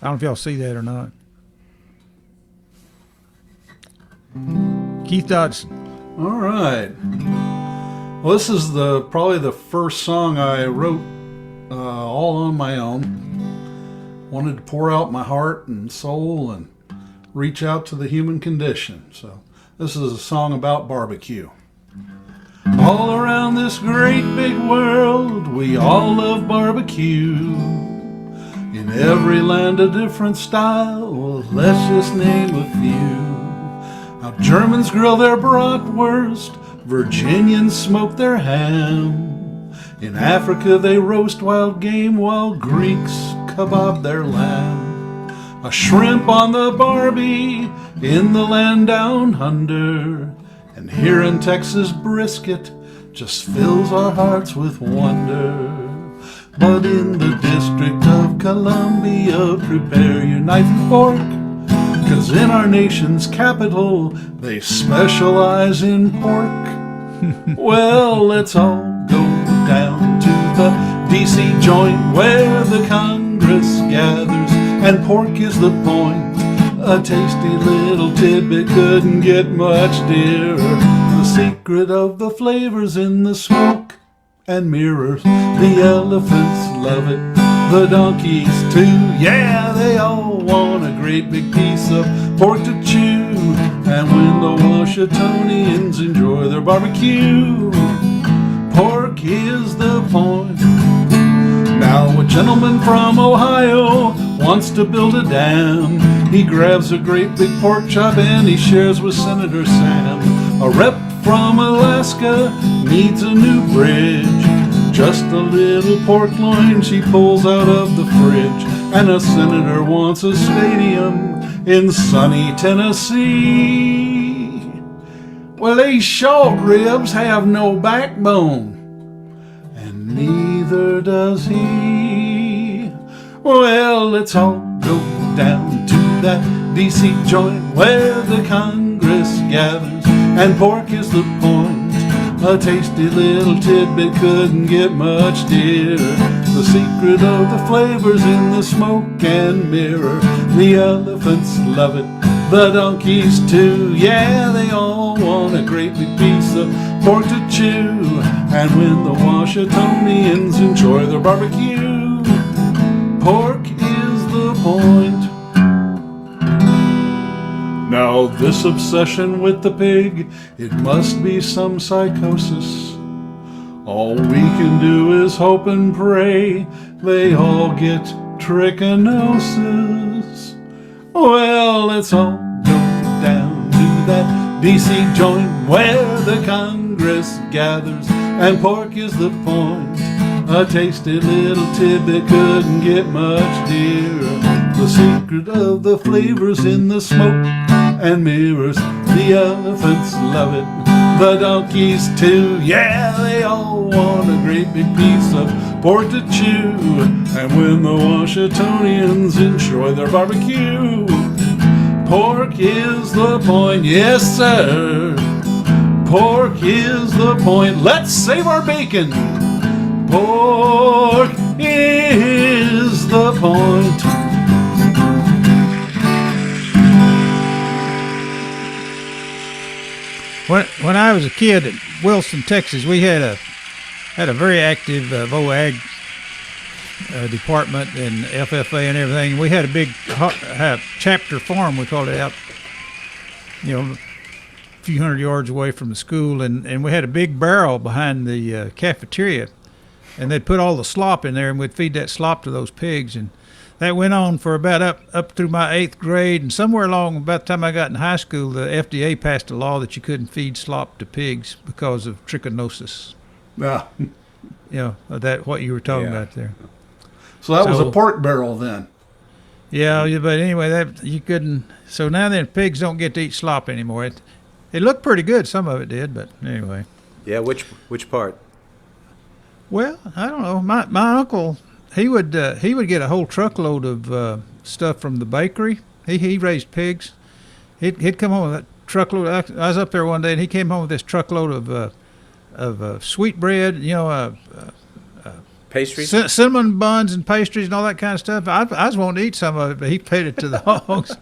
I don't know if y'all see that or not. Keith Dodson. All right. Well, this is probably the first song I wrote all on my own. Wanted to pour out my heart and soul and reach out to the human condition. So this is a song about barbecue. All around this great big world, we all love barbecue. In every land a different style, well, let's just name a few. Now Germans grill their bratwurst, Virginians smoke their ham. In Africa they roast wild game, while Greeks kebab their lamb. A shrimp on the barbie in the land down under. And here in Texas, brisket just fills our hearts with wonder. But in the District of Columbia, prepare your knife and fork, 'cause in our nation's capital, they specialize in pork. Well, let's all go down to the DC joint where the Congress gathers, and pork is the point. A tasty little tidbit couldn't get much dearer. The secret of the flavors in the smoke and mirrors. The elephants love it, the donkeys too. Yeah, they all want a great big piece of pork to chew. And when the Washingtonians enjoy their barbecue, pork is the point. Now a gentleman from Ohio wants to build a dam. He grabs a great big pork chop and he shares with Senator Sam. A rep from Alaska needs a new bridge. Just a little pork loin she pulls out of the fridge. And a senator wants a stadium in sunny Tennessee. Well, these short ribs have no backbone, and neither does he. Well, let's all go down to that DC joint where the Congress gathers, and pork is the point. A tasty little tidbit couldn't get much dearer. The secret of the flavors in the smoke and mirror. The elephants love it, the donkeys too. Yeah, they all want a great big piece of pork to chew. And when the Washingtonians enjoy their barbecue, pork is the point. Now this obsession with the pig, it must be some psychosis. All we can do is hope and pray they all get trichinosis. Well, let's all go down to that DC joint where the Congress gathers, and pork is the point. A tasty little tidbit couldn't get much dearer. The secret of the flavors in the smoke and mirrors. The elephants love it, the donkeys too. Yeah, they all want a great big piece of pork to chew. And when the Washingtonians enjoy their barbecue, pork is the point, yes sir. Pork is the point. Let's save our bacon. Pork is the point. When I was a kid at Wilson, Texas, we had a very active VOAG department and FFA and everything. We had a big chapter farm, we called it, out, a few hundred yards away from the school, and we had a big barrel behind the cafeteria, and they'd put all the slop in there, and we'd feed that slop to those pigs, and that went on for about up through my 8th grade, and somewhere along about the time I got in high school, the FDA passed a law that you couldn't feed slop to pigs because of trichinosis. Yeah. That what you were talking about there. So that was a pork barrel then. Yeah, but anyway, that you couldn't. So now then, pigs don't get to eat slop anymore. It looked pretty good. Some of it did, but anyway. Yeah, which part? Well, I don't know. My uncle, he would get a whole truckload of stuff from the bakery. He raised pigs. He'd come home with that truckload. I was up there one day, and he came home with this truckload of sweet bread. Pastries? Cinnamon buns and pastries and all that kind of stuff. I was wanting to eat some of it, but he paid it to the hogs.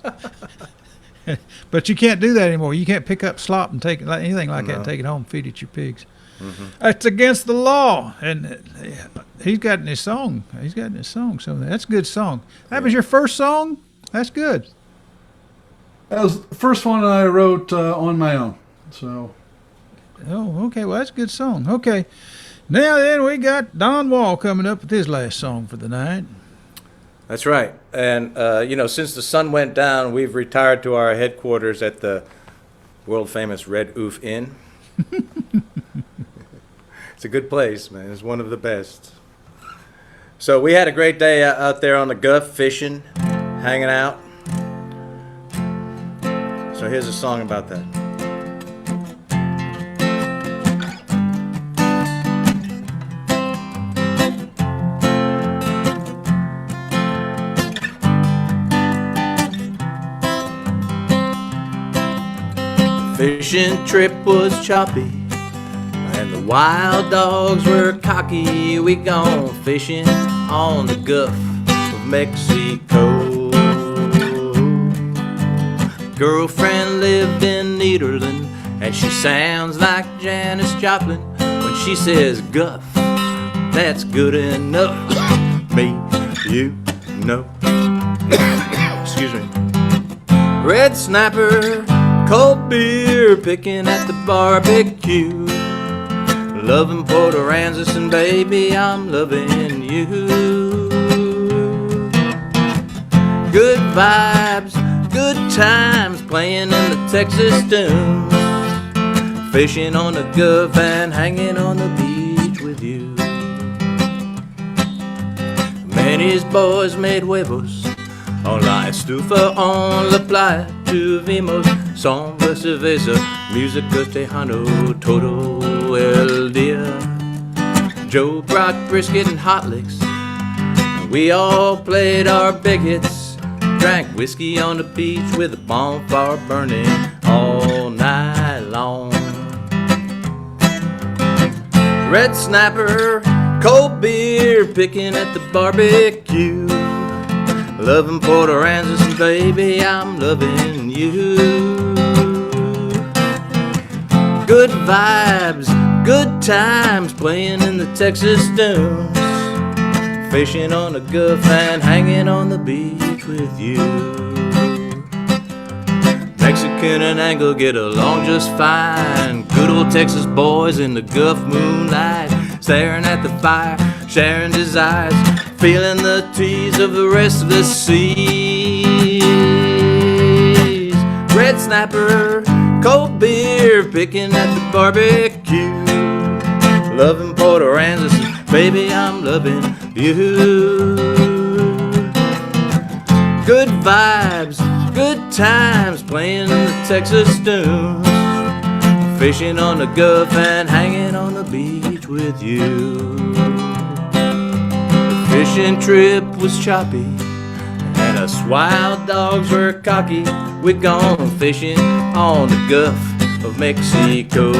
But you can't do that anymore. You can't pick up slop and take anything like that and take it home and feed it to your pigs. Mm-hmm. That's against the law. And he's got in his song. So that's a good song. That was your first song? That's good. That was the first one I wrote on my own. So. Oh, okay. Well, that's a good song. Okay. Now then, we got Don Wall coming up with his last song for the night. That's right. And, since the sun went down, we've retired to our headquarters at the world-famous Red Oof Inn. It's a good place, man. It's one of the best. So we had a great day out there on the Guff, fishing, hanging out. So here's a song about that. Fishing trip was choppy, and the wild dogs were cocky. We gone fishing on the Gulf of Mexico. Girlfriend lived in Nederland, and she sounds like Janis Joplin when she says Guff, that's good enough. Me, you know. Excuse me. Red snapper, cold beer, picking at the barbecue. Loving Port Aransas, and baby, I'm loving you. Good vibes, good times, playing in the Texas dunes. Fishing on the Gulf and hanging on the beach with you. Many's boys made huevos on la estufa, on la playa. Tuvimos sombra, cerveza, música tejano, todo el día. Joe brought brisket and hot licks. We all played our big hits, drank whiskey on the beach with a bonfire burning all night long. Red snapper, cold beer, picking at the barbecue. Loving Port Aransas, and baby, I'm loving you. Good vibes, good times, playing in the Texas dunes. Fishing on the Gulf and hanging on the beach with you. Mexican and Anglo get along just fine. Good old Texas boys in the Gulf moonlight, staring at the fire, sharing desires, feeling the tease of the restless seas. Red snapper, cold beer, picking at the barbecue. loving Port Aransas, baby, I'm loving you. Good vibes, good times, playing the Texas tunes, fishing on the Gulf and hanging on the beach with you. The fishing trip was choppy and us wild dogs were cocky. We gone fishing on the Gulf of Mexico.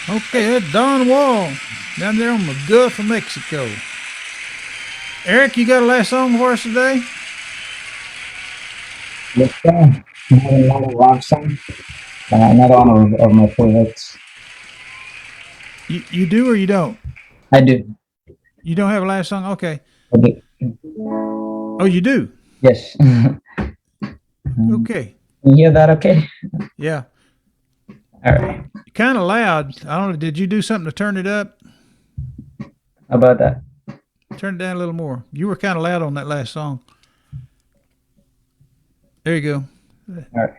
Okay, that's Don Wall down there on the Gulf of Mexico. Eric, you got a last song for us today? Yes, sir. I have another Larson, another one of my favorites. You do or you don't? I do. You don't have a last song? Okay. I do. Oh, you do? Yes. Okay. You hear that okay? Yeah. All right. Kind of loud. I don't know. Did you do something to turn it up? How about that? Turn it down a little more. You were kind of loud on that last song. There you go. All right.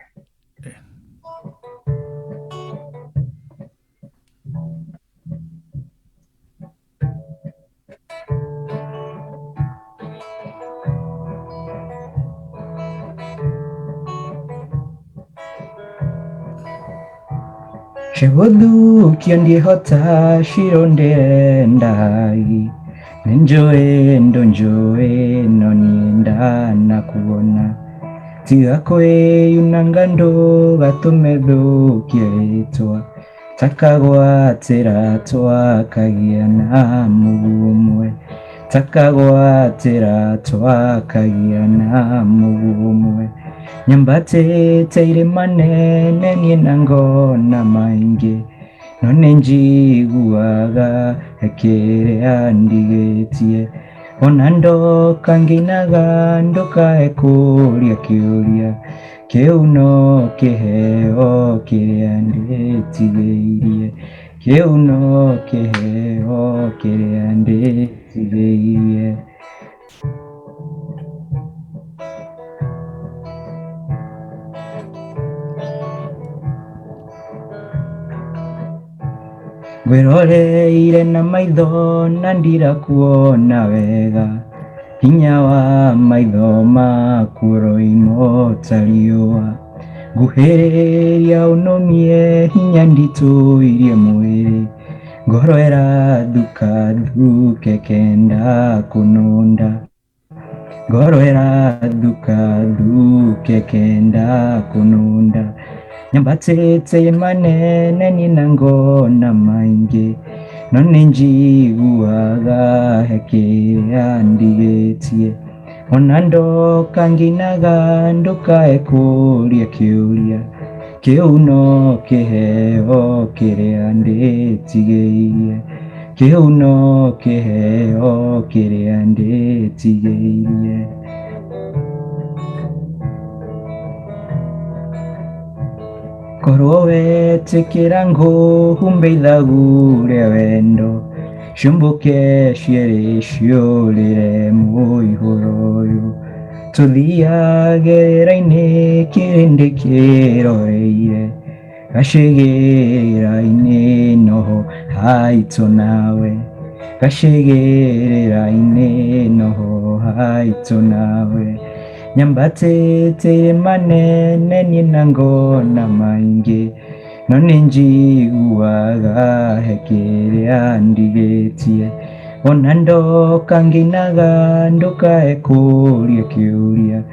Shewodu hota shirondere ndai nenjoe ndonjoe nonienda nakuona tigakoe yunangando gatumedo kieretwa takagwatira twakagiana mugumwe takagwatira twakagiana mugumwe nyambate teire manene ninango na mainge none njiguaga ekere andigetie onando kanginaga ndoka ekuria kiuria keuno keheo kireandetigeire keuno keheo kireandetigeire Ngwiroreire na maitho na ndirakuona wega hinya wa maitho maku roimo tariua nguhĩrĩria ũnomie hinya nditũirie mwĩrĩ ngoro ĩrathuka thuke kenda kũnũnda ngoro ĩrathuka thuke kenda kũnũnda nyambatete manene ninangona maingi none njiguaga heke andigetie ona ndoka nginaga ndoka ekuria kiuria kiuno kiheo kiria ndetigeire kiuno kiheo kiria ndetigeire korwo wetikira nguhumbe ithagure wendo cumbuke ciere ciurire muihuro uyu tuthiage kirindi kiroreire gacigirira-ini noho haitu nawe gacigirira-ini noho haitu nawe nyambatete manene ninangona maingi none njiguaga hekere andigetie ona ndoka nginaga ndoka ekuria kiuria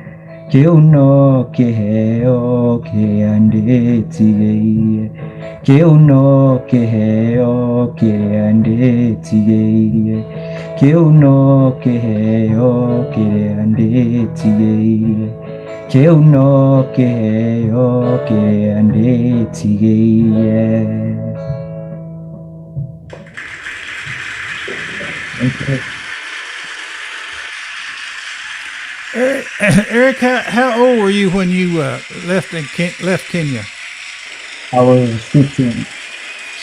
kiuno kiheo kiandetigeire kiuno kiheo kiandetigeire kiuno kiheo kiandetigeire kiuno kiheo kiandetigeire. Eric, how old were you when you left Kenya? I was 15.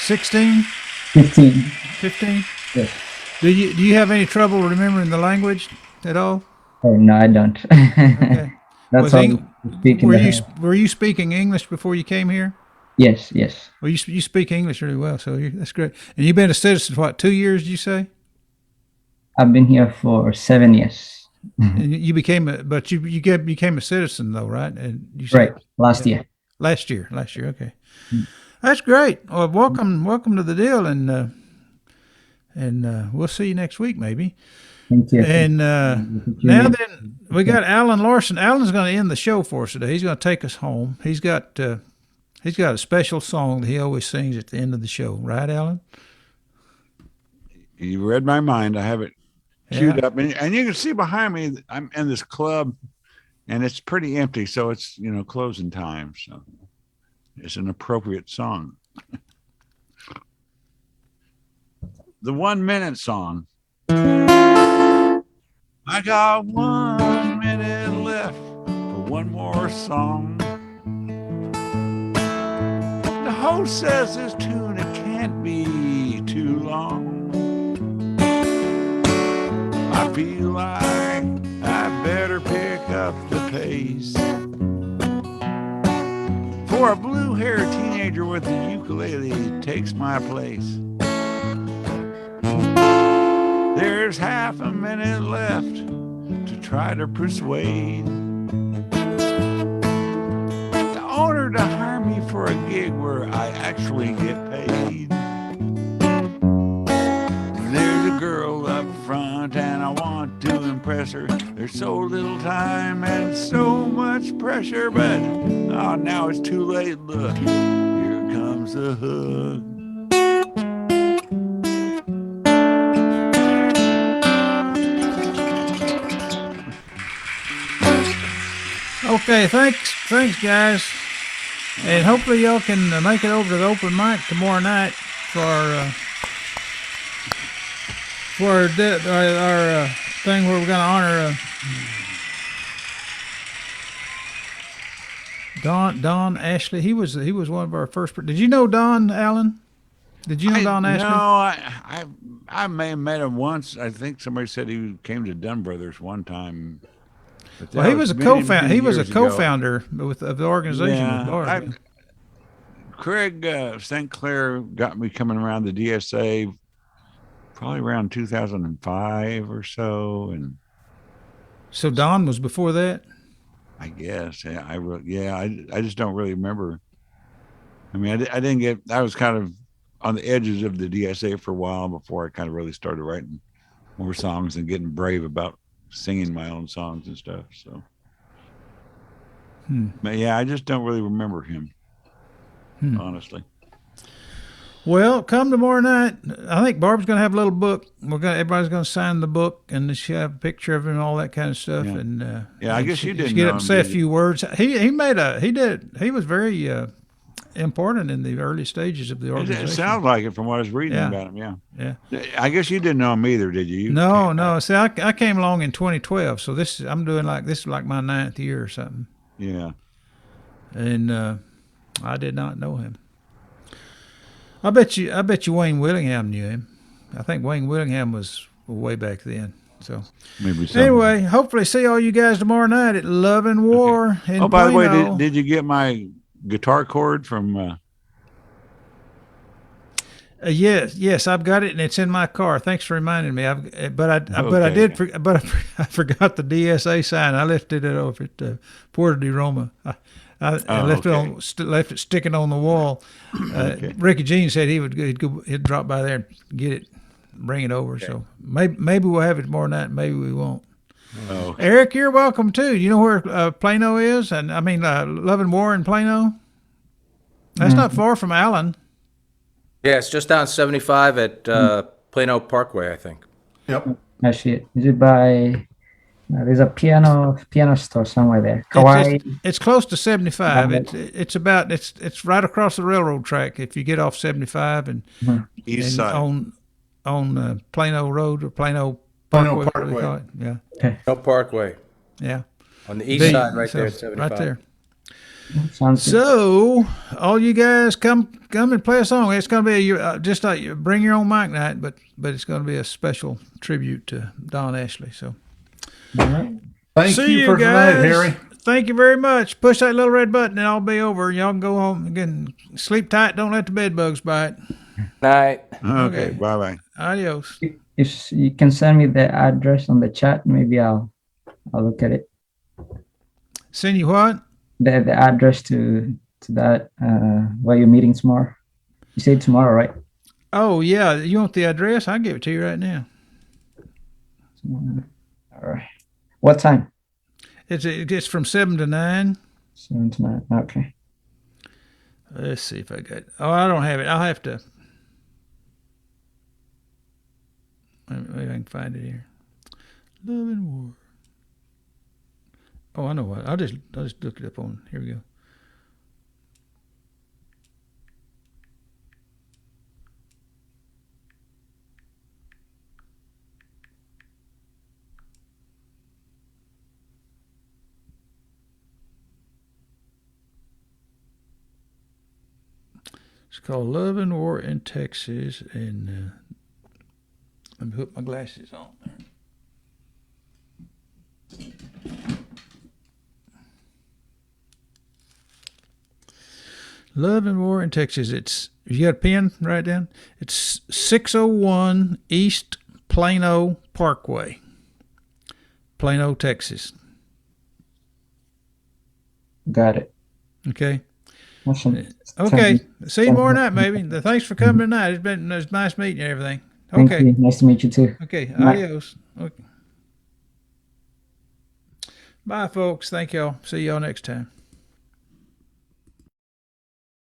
16? 15. 15? Yes. Do you have any trouble remembering the language at all? Oh, no, I don't. Okay. That's all we speak in the house. Were you speaking English before you came here? Yes, yes. Well, you speak English really well, so that's great. And you've been a citizen for what, 2 years? Did you say? I've been here for 7 years. And you became became a citizen though, right? And you said, Right, last year. Last year. Okay, that's great. Well, welcome to the deal, and we'll see you next week maybe. Thank you. And now then, we got Alan Larson. Alan's going to end the show for us today. He's going to take us home. He's got a special song that he always sings at the end of the show, right, Alan? You read my mind. I have it queued up, and you can see behind me. I'm in this club, and it's pretty empty, so it's closing time. So it's an appropriate song. The 1 minute song. I got 1 minute left for one more song. The host says this tune, it can't be too long. I feel like I better pick up the pace for a blue-haired teenager with a ukulele takes my place. There's half a minute left to try to persuade the owner to hire me for a gig where I actually get paid. There's a girl up front and I want to impress her. There's so little time and so much pressure, but now it's too late. Look, here comes the hook. Okay, thanks, guys, and hopefully y'all can make it over to the open mic tomorrow night for our thing where we're going to honor Don Ashley. He was one of our first. Did you know Don, Allen? Did you know Don Ashley? No, I may have met him once. I think somebody said he came to Dunn Brothers one time. Well, he was a co-founder. He was a co-founder of the organization. Yeah, Craig St. Clair got me coming around the DSA probably around 2005 or so, and so Don was before that. I guess. Yeah, I just don't really remember. I mean, I didn't get. I was kind of on the edges of the DSA for a while before I kind of really started writing more songs and getting brave about singing my own songs and stuff. So, but yeah, I just don't really remember him, honestly. Well, come tomorrow night. I think Barb's going to have a little book. Everybody's going to sign the book, and she'll have a picture of him and all that kind of stuff. Yeah. And I guess you didn't get know up and say a few words. He was very important in the early stages of the organization. It sounds like it from what I was reading about him. Yeah. I guess you didn't know him either, did you? No. See, I came along in 2012, so this is like my 9th year or something. Yeah. And I did not know him. I bet you Wayne Willingham knew him. I think Wayne Willingham was way back then. So maybe so. Anyway, hopefully see all you guys tomorrow night at Love and War. Okay. By the way, did you get my guitar cord from? Yes, I've got it, and it's in my car. Thanks for reminding me. I forgot the DSA sign. I left it over at Puerto de Roma. I left it sticking on the wall. Ricky Jean said he'd drop by there and get it, bring it over. Okay. So maybe we'll have it tomorrow night. Maybe we won't. Oh, okay. Eric, you're welcome too. You know where Plano is? And I mean, Love and War in Plano. That's not far from Allen. Yeah, it's just down 75 at Plano Parkway, I think. Yep. Actually, is it by? There's a piano store somewhere there. Hawaii. It's close to 75. It's right across the railroad track. If you get off 75 and east side on Plano Road or Plano Parkway. What do we call it? Yeah. Plano Parkway. Yeah. On the east side, right there at 75. Right there. Sounds so, all you guys come and play a song. It's going to be just like bring your own mic night, but it's going to be a special tribute to Don Ashley. So. All right. Thank you for tonight, Harry. Thank you very much. Push that little red button and I'll be over. Y'all can go home again. Sleep tight. Don't let the bed bugs bite. Night. Okay, bye-bye. Adios. If you can send me the address on the chat, maybe I'll look at it. Send you what? The address to that where you're meeting tomorrow. You say tomorrow, right? Oh yeah. You want the address? I'll give it to you right now. All right. What time? It's from 7 to 9. 7 to 9. Okay. Let's see if I got it. Oh, I don't have it. I'll have to. Maybe I can find it here. Love and War. Oh, I know what. I'll just look it up on. Here we go. It's called Love and War in Texas, and let me put my glasses on there. Love and War in Texas. It's, you got a pen? Write it down. It's 601 East Plano Parkway, Plano, Texas. Got it. Okay. Awesome. Okay. See you tomorrow night, maybe. Thanks for coming tonight. It's nice meeting you and everything. Thank Okay. you. Nice to meet you too. Okay. Bye. Adios. Okay. Bye, folks. Thank y'all. See y'all next time.